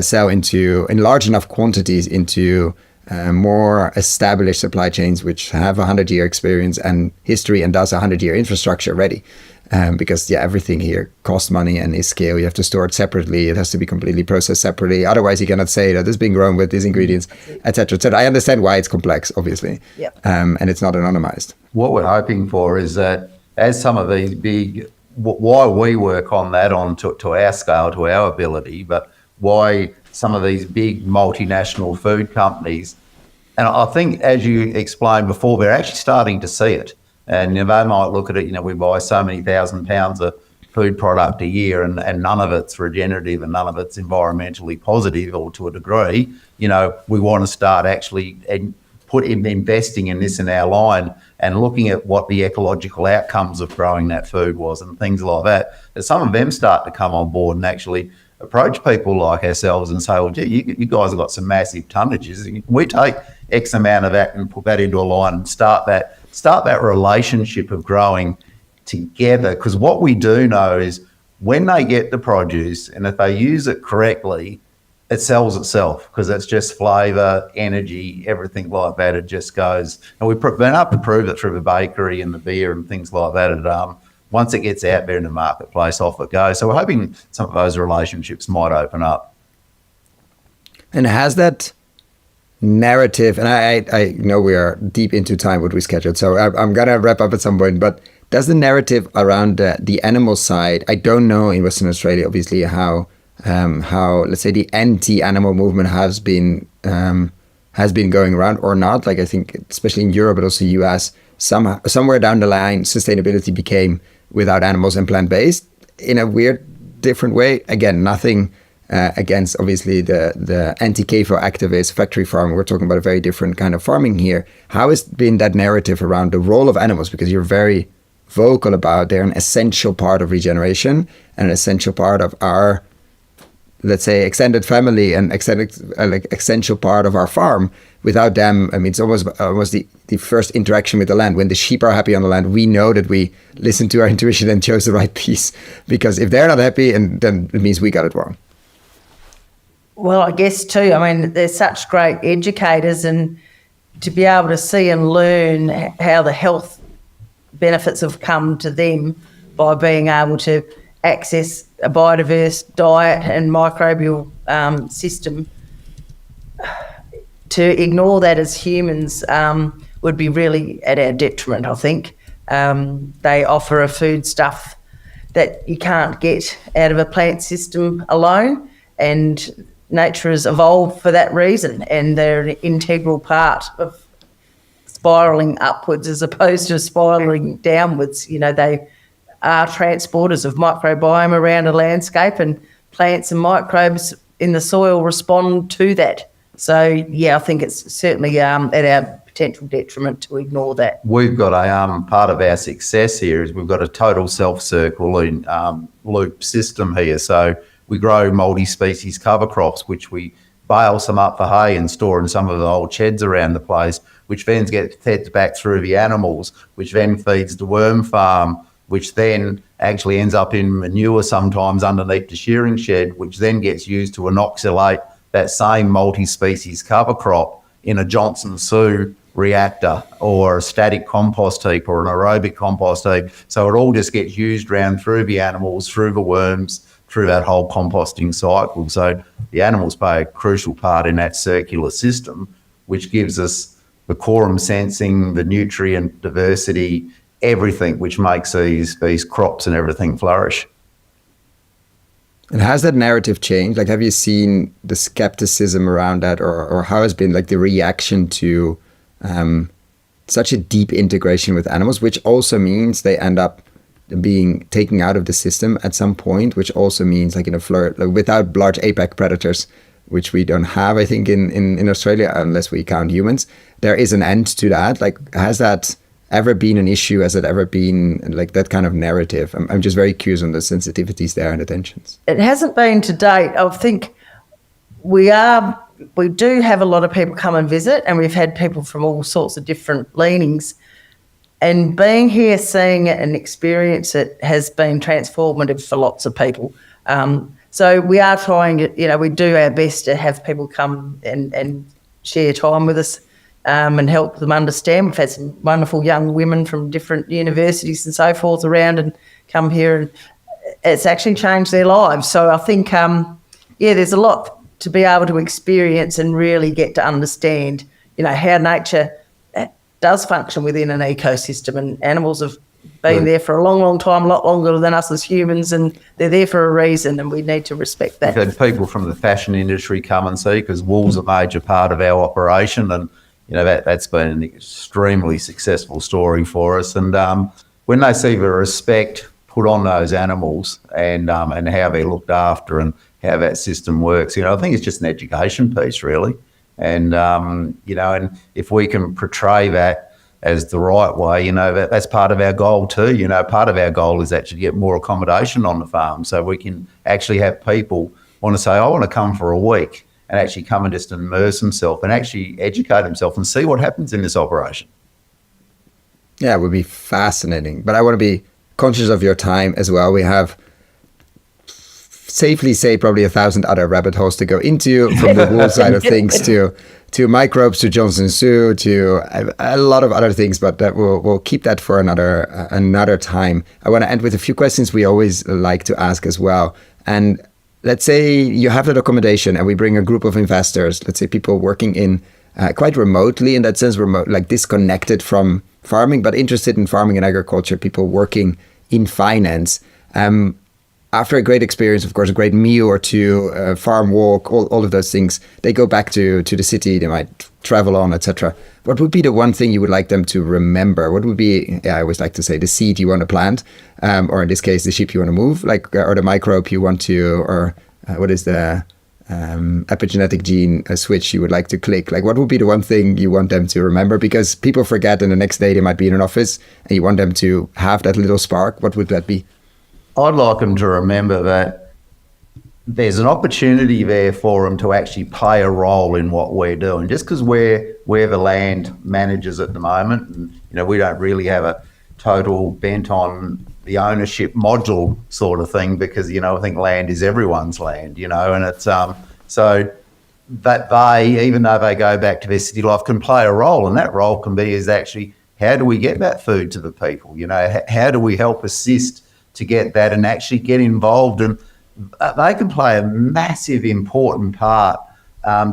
sell into in large enough quantities into more established supply chains, which have 100-year experience and history, and thus 100-year infrastructure ready. Because everything here costs money and is scale. You have to store it separately. It has to be completely processed separately. Otherwise, you cannot say that this is being grown with these ingredients, et cetera, et cetera. I understand why it's complex, obviously, and it's not anonymized. What we're hoping for is that as some of these big why we work on that to our scale, to our ability, but why some of these big multinational food companies, and I think as you explained before, they're actually starting to see it. And they might look at it, we buy so many thousand pounds of food product a year and none of it's regenerative and none of it's environmentally positive, or to a degree, we want to start actually investing in this in our line and looking at what the ecological outcomes of growing that food was and things like that. And some of them start to come on board and actually approach people like ourselves and say, well, gee, you guys have got some massive tonnages. We take X amount of that and put that into a line and start that relationship of growing together. Because what we do know is when they get the produce and if they use it correctly, it sells itself, because it's just flavour, energy, everything like that. It just goes. And we've been able to prove it through the bakery and the beer and things like that. Once it gets out there in the marketplace, off it goes. So we're hoping some of those relationships might open up. And has that narrative, and I know we are deep into time what we scheduled, so I'm going to wrap up at some point, but does the narrative around the animal side, I don't know in Western Australia, obviously, how let's say the anti-animal movement has been going around or not. Like I think, especially in Europe, but also US, somewhere down the line, sustainability became without animals and plant-based in a weird, different way. Again, nothing against obviously the anti-CAFO activists, factory farm. We're talking about a very different kind of farming here. How has been that narrative around the role of animals? Because you're very vocal about they're an essential part of regeneration and an essential part of our, let's say, extended family and essential part of our farm. Without them, I mean, it's almost the first interaction with the land. When the sheep are happy on the land, we know that we listened to our intuition and chose the right piece. Because if they're not happy, and then it means we got it wrong. Well, I guess too, I mean, they're such great educators, and to be able to see and learn how the health benefits have come to them by being able to access a biodiverse diet and microbial system. To ignore that as humans would be really at our detriment, I think. They offer a foodstuff that you can't get out of a plant system alone, and nature has evolved for that reason, and they're an integral part of spiralling upwards as opposed to spiralling downwards. They are transporters of microbiome around a landscape, and plants and microbes in the soil respond to that. So, yeah, I think it's certainly at our potential detriment to ignore that. We've got a part of our success here is we've got a total self-circle loop system here. So we grow multi-species cover crops, which we bale some up for hay and store in some of the old sheds around the place, which then gets fed back through the animals, which then feeds the worm farm, which then actually ends up in manure sometimes underneath the shearing shed, which then gets used to inoculate that same multi-species cover crop in a Johnson Sioux reactor or a static compost heap or an aerobic compost heap. So it all just gets used round through the animals, through the worms, through that whole composting cycle. So the animals play a crucial part in that circular system, which gives us the quorum sensing, the nutrient diversity, everything which makes these crops and everything flourish. And has that narrative changed? Like, have you seen the skepticism around that, or how has been like the reaction to such a deep integration with animals, which also means they end up being taken out of the system at some point, which also means like without large apex predators, which we don't have, I think, in Australia, unless we count humans, there is an end to that. Like, has that ever been an issue? Has it ever been like that kind of narrative? I'm just very curious on the sensitivities there and the tensions. It hasn't been to date. I think we do have a lot of people come and visit, and we've had people from all sorts of different leanings. And being here, seeing it and experience it has been transformative for lots of people. So we are trying to, we do our best to have people come and share time with us and help them understand. We've had some wonderful young women from different universities and so forth around and come here, and it's actually changed their lives. So I think, there's a lot to be able to experience and really get to understand, how nature does function within an ecosystem, and animals have been there for a long, long time, a lot longer than us as humans, and they're there for a reason, and we need to respect that. We've had people from the fashion industry come and see, because wool's a major part of our operation, and that's been an extremely successful story for us. And when they see the respect put on those animals and how they're looked after and how that system works, I think it's just an education piece, really. And and if we can portray that as the right way, that's part of our goal too. Part of our goal is actually to get more accommodation on the farm, so we can actually have people want to say, I want to come for a week and actually come and just immerse themselves and actually educate themselves and see what happens in this operation. Yeah, it would be fascinating. But I want to be conscious of your time as well. We have, safely say, probably 1,000 other rabbit holes to go into, from the wool side of things to microbes, to Johnson Sue, to a lot of other things, but that we'll keep that for another time. I want to end with a few questions we always like to ask as well. And let's say you have that accommodation and we bring a group of investors, let's say people working in quite remotely, in that sense, remote, like disconnected from farming, but interested in farming and agriculture, people working in finance. After a great experience, of course, a great meal or two, farm walk, all of those things, they go back to the city, they might travel on, etc. What would be the one thing you would like them to remember? What would be, I always like to say, the seed you want to plant, or in this case, the sheep you want to move, or the microbe you want to, or what is the epigenetic gene switch you would like to click? What would be the one thing you want them to remember? Because people forget, and the next day they might be in an office, and you want them to have that little spark. What would that be? I'd like them to remember that there's an opportunity there for them to actually play a role in what we're doing. Just because we're the land managers at the moment, and we don't really have a total bent on the ownership module sort of thing, because I think land is everyone's land, and it's so that they, even though they go back to their city life, can play a role, and that role can be is actually, how do we get that food to the people? How do we help assist to get that and actually get involved? And they can play a massive, important part,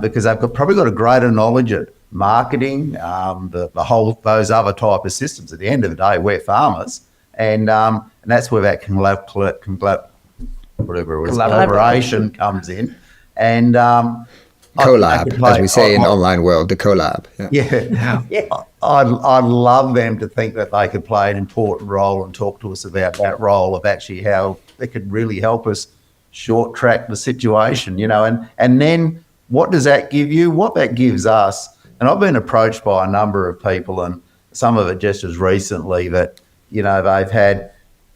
because they've probably got a greater knowledge at marketing, the whole, those other type of systems. At the end of the day, we're farmers, and that's where that collaboration comes in. And collab, as we say in online world, the collab. Yeah. I'd love them to think that they could play an important role and talk to us about that role, of actually how they could really help us short track the situation, and then what does that give you? What that gives us, and I've been approached by a number of people, and some of it just as recently, that, they've had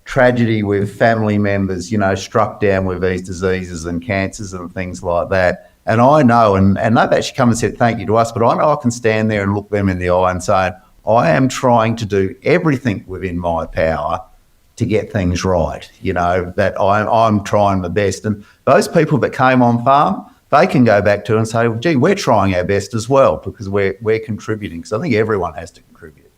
tragedy with family members, struck down with these diseases and cancers and things like that. And I know, and they've actually come and said thank you to us, but I know I can stand there and look them in the eye and say, I am trying to do everything within my power to get things right, that I'm trying my best. And those people that came on farm, they can go back to and say, well, gee, we're trying our best as well, because we're contributing. So I think everyone has to contribute.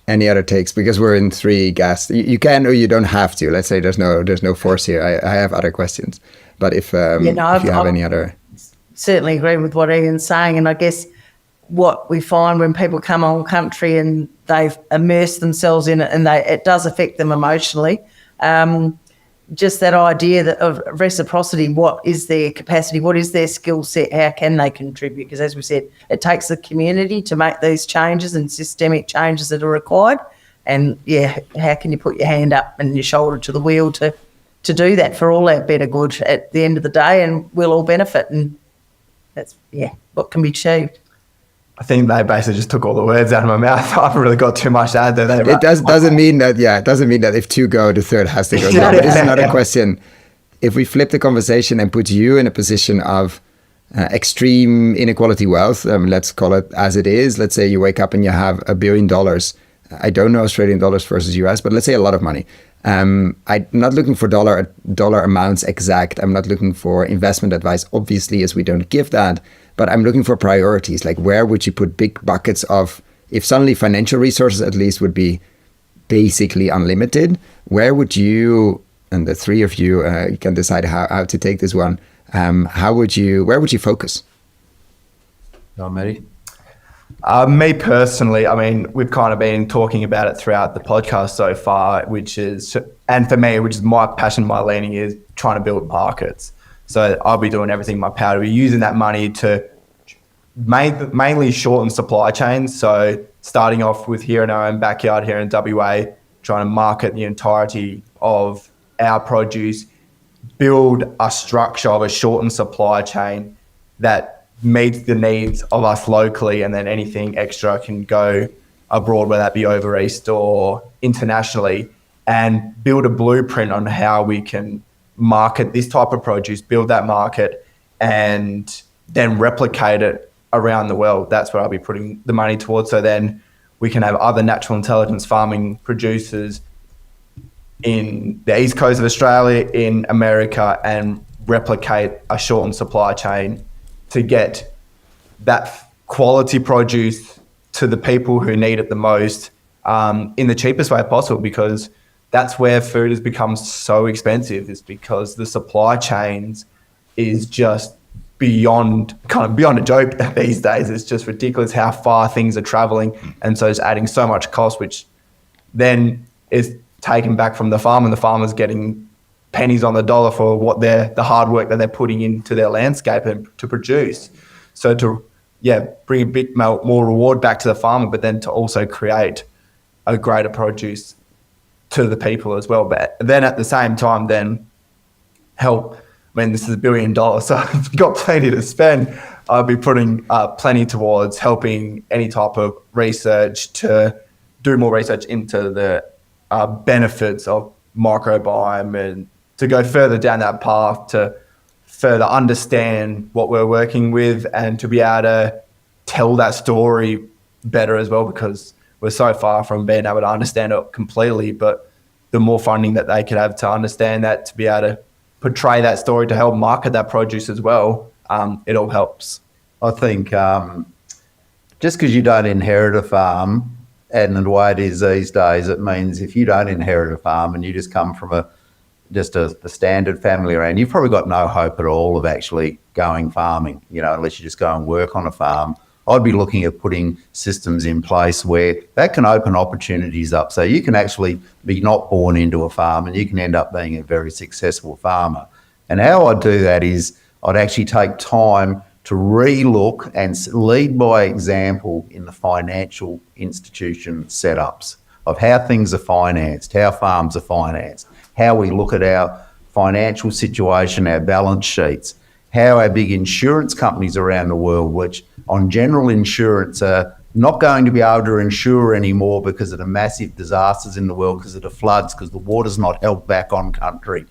Any other takes? Because we're in 3 guests. You can or you don't have to. Let's say there's no force here. I have other questions. But if you have any other... Certainly agree with what Ian's saying. And I guess what we find when people come on country and they've immersed themselves in it, and it does affect them emotionally, just that idea of reciprocity. What is their capacity? What is their skill set? How can they contribute? Because as we said, it takes the community to make these changes and systemic changes that are required. And how can you put your hand up and your shoulder to the wheel to do that for all our better good at the end of the day, and we'll all benefit. And that's, what can be achieved. I think they basically just took all the words out of my mouth. I haven't really got too much to add there. It doesn't mean that if 2 go, the third has to go. But this is another question. If we flip the conversation and put you in a position of extreme inequality wealth, let's call it as it is. Let's say you wake up and you have $1 billion. I don't know Australian dollars versus US, but let's say a lot of money. I'm not looking for dollar amounts exact. I'm not looking for investment advice, obviously, as we don't give that. But I'm looking for priorities. Like, where would you put big buckets of, if suddenly financial resources at least would be basically unlimited, where would you, and the 3 of you, you can decide how to take this one, where would you focus? Matty? Me personally, I mean, we've kind of been talking about it throughout the podcast so far, and for me, which is my passion, my leaning is trying to build markets. So I'll be doing everything in my power to be using that money to mainly shorten supply chains. So starting off with here in our own backyard here in WA, trying to market the entirety of our produce, build a structure of a shortened supply chain that meets the needs of us locally, and then anything extra can go abroad, whether that be over East or internationally, and build a blueprint on how we can market this type of produce, build that market, and then replicate it around the world. That's what I'll be putting the money towards. So then we can have other natural intelligence farming producers in the east coast of Australia, in America, and replicate a shortened supply chain to get that quality produce to the people who need it the most in the cheapest way possible, because that's where food has become so expensive, is because the supply chains is just beyond a joke these days. It's just ridiculous how far things are traveling, and so it's adding so much cost, which then is taken back from the farm, and the farmer's getting pennies on the dollar for what the hard work that they're putting into their landscape and to produce. So to bring a bit more reward back to the farmer, but then to also create a greater produce to the people as well. But then at the same time, then help. I mean, this is $1 billion, so I've got plenty to spend. I'll be putting plenty towards helping any type of research, to do more research into the benefits of microbiome, and to go further down that path to further understand what we're working with, and to be able to tell that story better as well, because we're so far from being able to understand it completely. But the more funding that they could have to understand that, to be able to portray that story, to help market that produce as well, it all helps. I think just because you don't inherit a farm, and the way it is these days, it means if you don't inherit a farm and you just come from the standard family around, you've probably got no hope at all of actually going farming, unless you just go and work on a farm. I'd be looking at putting systems in place where that can open opportunities up. So you can actually be not born into a farm, and you can end up being a very successful farmer. And how I'd do that is I'd actually take time to relook and lead by example in the financial institution setups of how things are financed, how farms are financed, how we look at our financial situation, our balance sheets, how our big insurance companies around the world, which on general insurance are not going to be able to insure anymore because of the massive disasters in the world, because of the floods, because the water's not held back on country.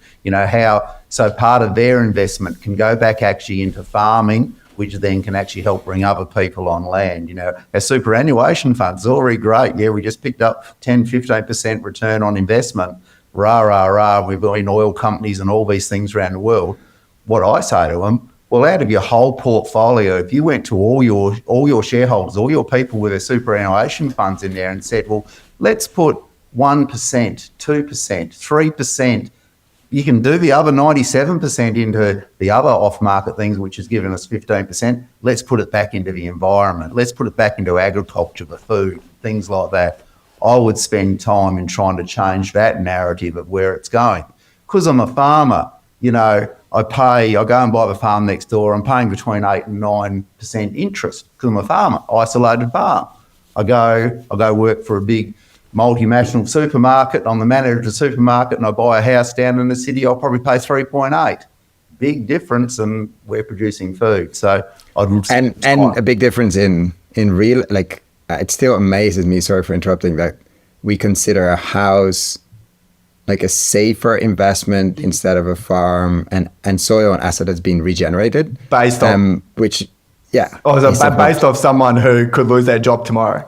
So part of their investment can go back actually into farming, which then can actually help bring other people on land. Our superannuation funds are already great. Yeah, we just picked up 10, 15% return on investment. We've got in oil companies and all these things around the world. What I say to them, well, out of your whole portfolio, if you went to all your shareholders, all your people with their superannuation funds in there and said, well, let's put 1%, 2%, 3%, you can do the other 97% into the other off-market things, which has given us 15%. Let's put it back into the environment. Let's put it back into agriculture, the food, things like that. I would spend time in trying to change that narrative of where it's going. Because I'm a farmer, I go and buy the farm next door. I'm paying between 8 and 9% interest because I'm a farmer, isolated farm. I go work for a big multinational supermarket. I'm the manager of the supermarket, and I buy a house down in the city. I'll probably pay 3.8. Big difference, and we're producing food. So and a big difference in real, like, it still amazes me, sorry for interrupting, that we consider a house like a safer investment instead of a farm and soil and asset that's been regenerated. Based on which, based off someone who could lose their job tomorrow.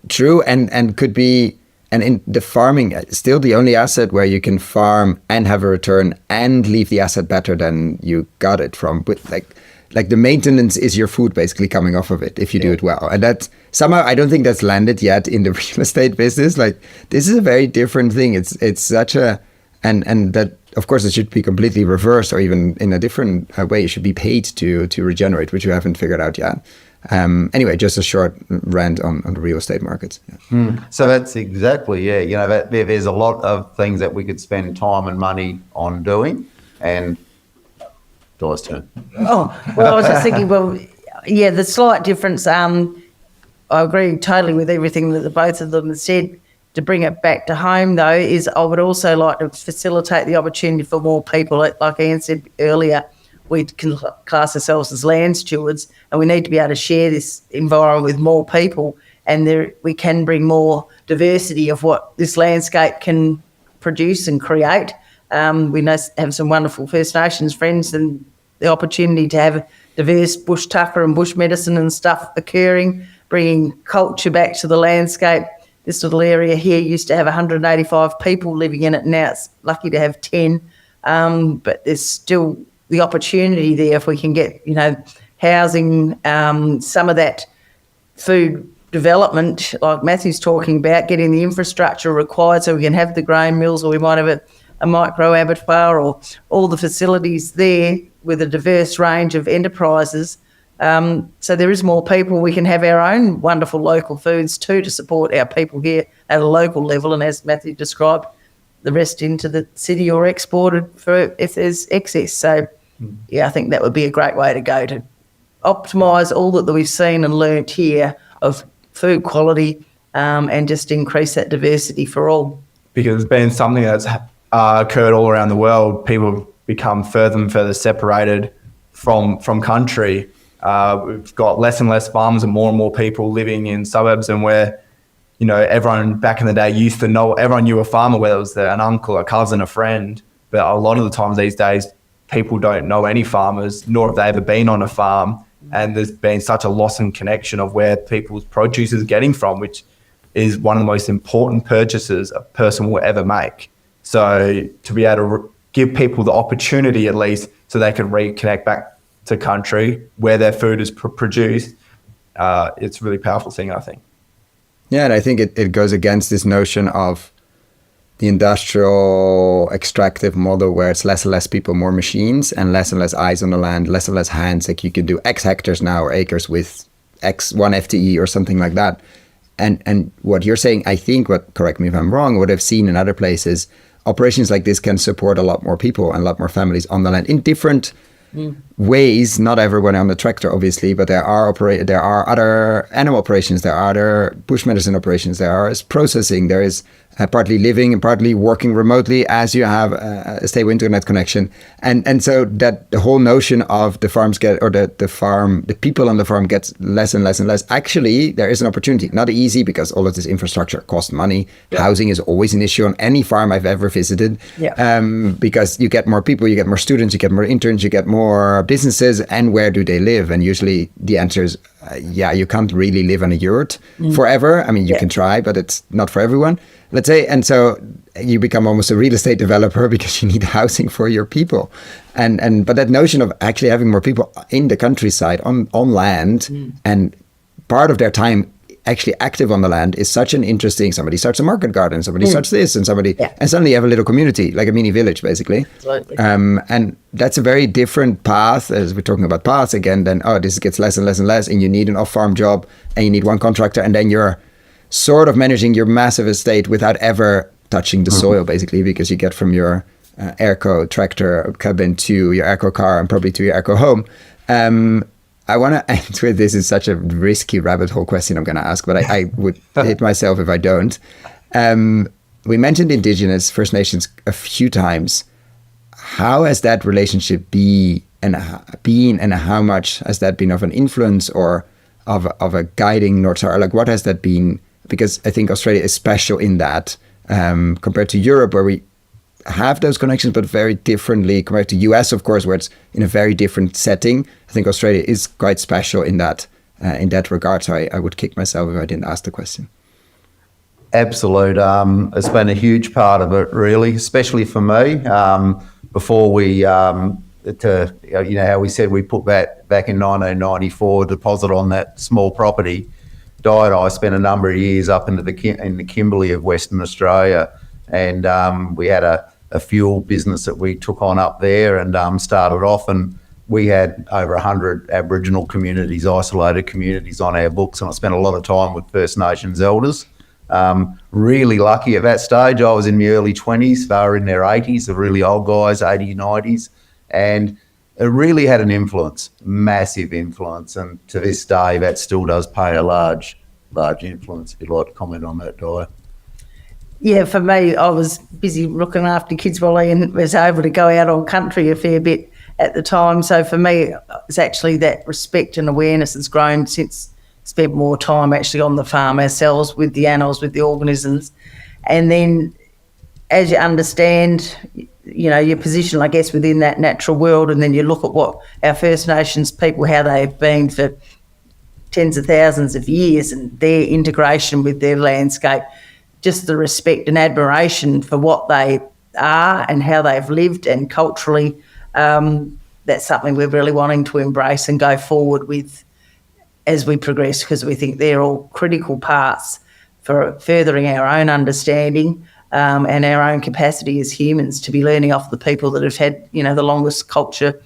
True, and could be, and in the farming, still the only asset where you can farm and have a return and leave the asset better than you got it from. But like the maintenance is your food basically coming off of it if you do it well. And that's somehow, I don't think that's landed yet in the real estate business. Like, this is a very different thing. It's such a, and that, of course, it should be completely reversed, or even in a different way, you should be paid to regenerate, which you haven't figured out yet. Anyway, just a short rant on the real estate markets. Yeah. So that's exactly, there's a lot of things that we could spend time and money on doing. And Dora's turn. Oh, well, I was just thinking, the slight difference, I agree totally with everything that the both of them have said. To bring it back to home, though, is I would also like to facilitate the opportunity for more people. Like Ian said earlier, we can class ourselves as land stewards, and we need to be able to share this environment with more people, and we can bring more diversity of what this landscape can produce and create. We have some wonderful First Nations friends, and the opportunity to have diverse bush tucker and bush medicine and stuff occurring, bringing culture back to the landscape. This little area here used to have 185 people living in it. Now it's lucky to have 10. But there's still the opportunity there if we can get, housing, some of that food development, like Matthew's talking about, getting the infrastructure required so we can have the grain mills, or we might have a micro abattoir, or all the facilities there with a diverse range of enterprises. So there is more people. We can have our own wonderful local foods too to support our people here at a local level, and as Matthew described, the rest into the city or exported for if there's excess. So, I think that would be a great way to go to optimise all that we've seen and learnt here of food quality, and just increase that diversity for all. Because it's been something that's occurred all around the world. People become further and further separated from country. We've got less and less farms and more people living in suburbs, and where, everyone back in the day used to know, everyone knew a farmer, whether it was an uncle, a cousin, a friend. But a lot of the times these days, people don't know any farmers, nor have they ever been on a farm. And there's been such a loss in connection of where people's produce is getting from, which is one of the most important purchases a person will ever make. So to be able to give people the opportunity, at least, so they can reconnect back to country where their food is produced, it's a really powerful thing, I think. Yeah, and I think it goes against this notion of the industrial extractive model where it's less and less people, more machines, and less eyes on the land, less and less hands. Like you can do X hectares now or acres with X 1 FTE or something like that. And what you're saying, I think, correct me if I'm wrong, what I've seen in other places, operations like this can support a lot more people and a lot more families on the land in different ways. Not everyone on the tractor, obviously, but there are other animal operations, there are other bush medicine operations, there is processing, there is partly living and partly working remotely as you have a stable internet connection, and so that the whole notion of the farms the people on the farm gets less and less and less. Actually, there is an opportunity, not easy because all of this infrastructure costs money. Housing is always an issue on any farm I've ever visited, because you get more people, you get more students, you get more interns, you get more businesses, and where do they live? And usually the answer is you can't really live on a yurt forever. I mean, you can try, but it's not for everyone, let's say. And so you become almost a real estate developer because you need housing for your people. But that notion of actually having more people in the countryside on land and part of their time actually active on the land is such an interesting. Somebody starts a market garden, somebody starts this, and and suddenly you have a little community, like a mini village, basically. Absolutely. And that's a very different path, as we're talking about paths again. Then this gets less and less and less, and you need an off-farm job, and you need one contractor, and then you're sort of managing your massive estate without ever touching the soil, basically, because you get from your Airco tractor cabin to your Airco car and probably to your Airco home. I want to end with this. Is such a risky rabbit hole question I'm going to ask, but I would hit myself if I don't. We mentioned Indigenous First Nations a few times. How has that relationship been, and how much has that been of an influence or of a guiding North Star? Like, what has that been? Because I think Australia is special in that compared to Europe, where we have those connections, but very differently compared to US, of course, where it's in a very different setting. I think Australia is quite special in that regard. So I would kick myself if I didn't ask the question. Absolute. It's been a huge part of it, really, especially for me. Before we, how we said we put back in 1994 deposit on that small property. I spent a number of years up in the Kimberley of Western Australia, and we had a fuel business that we took on up there and started off, and we had over 100 Aboriginal communities, isolated communities on our books, and I spent a lot of time with First Nations elders. Really lucky at that stage. I was in my early 20s, they were in their 80s, the really old guys, 80s, 90s, and it really had an influence, massive influence, and to this day that still does pay a large influence. If you'd like to comment on that, Di. Yeah, for me, I was busy looking after kids while Ian was able to go out on country a fair bit at the time. So for me, it's actually that respect and awareness has grown since spent more time actually on the farm ourselves with the animals, with the organisms. And then as you understand, you know, your position, I guess, within that natural world, and then you look at what our First Nations people, how they've been for tens of thousands of years and their integration with their landscape, just the respect and admiration for what they are and how they've lived, and culturally, that's something we're really wanting to embrace and go forward with as we progress, because we think they're all critical parts for furthering our own understanding and our own capacity as humans to be learning off the people that have had, you know, the longest culture,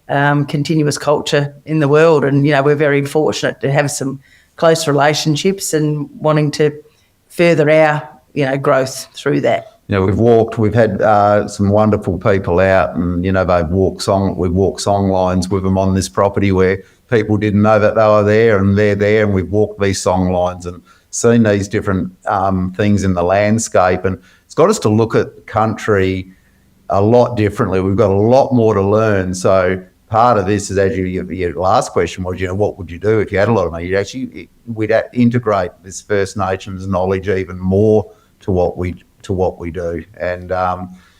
continuous culture in the world. And, you know, we're very fortunate to have some close relationships and wanting to further our, you know, growth through that. You know, we've had some wonderful people out, and, you know, we've walked song lines with them on this property where people didn't know that they were there, and they're there, and we've walked these song lines and seen these different things in the landscape, and it's got us to look at country a lot differently. We've got a lot more to learn. So part of this is, as your last question was, you know, what would you do if you had a lot of money? We'd integrate this First Nations knowledge even more to what we do. And,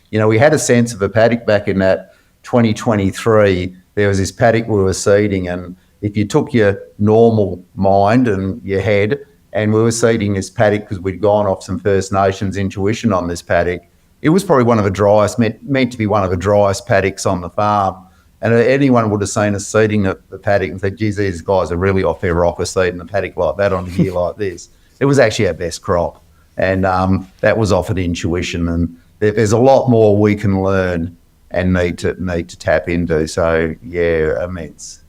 you know, we had a sense of a paddock back in that 2023. There was this paddock we were seeding, and if you took your normal mind and your head, and we were seeding this paddock because we'd gone off some First Nations intuition on this paddock, it was probably one of the driest, meant to be one of the driest paddocks on the farm. And anyone would have seen us seeding the paddock and said, geez, these guys are really off their rocker seeding the paddock like that on a year like this. It was actually our best crop. And that was offered intuition. And there's a lot more we can learn and need to tap into. So, yeah, immense.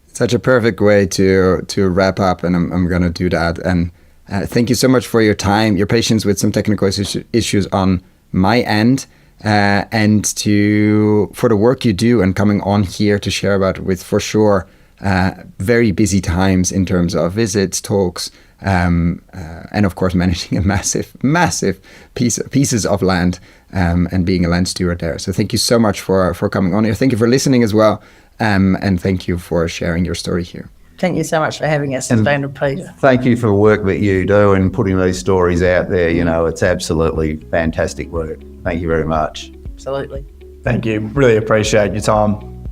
Such a perfect way to wrap up, and I'm going to do that. And thank you so much for your time, your patience with some technical issues on my end, and for the work you do and coming on here to share about it with, for sure, very busy times in terms of visits, talks, and of course managing a massive pieces of land, and being a land steward there. So thank you so much for coming on here. Thank you for listening as well. And thank you for sharing your story here. Thank you so much for having us. It's been a pleasure. Thank you for the work that you do and putting these stories out there. You know, it's absolutely fantastic work. Thank you very much. Absolutely. Thank you. Really appreciate your time.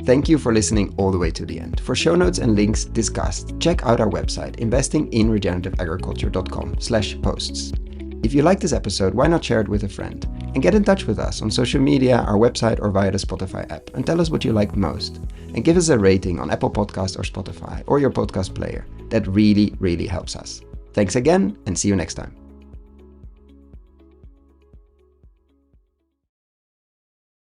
Thank you for listening all the way to the end. For show notes and links discussed, check out our website, investinginregenerativeagriculture.com/posts. If you like this episode, why not share it with a friend? And get in touch with us on social media, our website, or via the Spotify app, and tell us what you liked most. And give us a rating on Apple Podcasts or Spotify or your podcast player. That really, really helps us. Thanks again, and see you next time.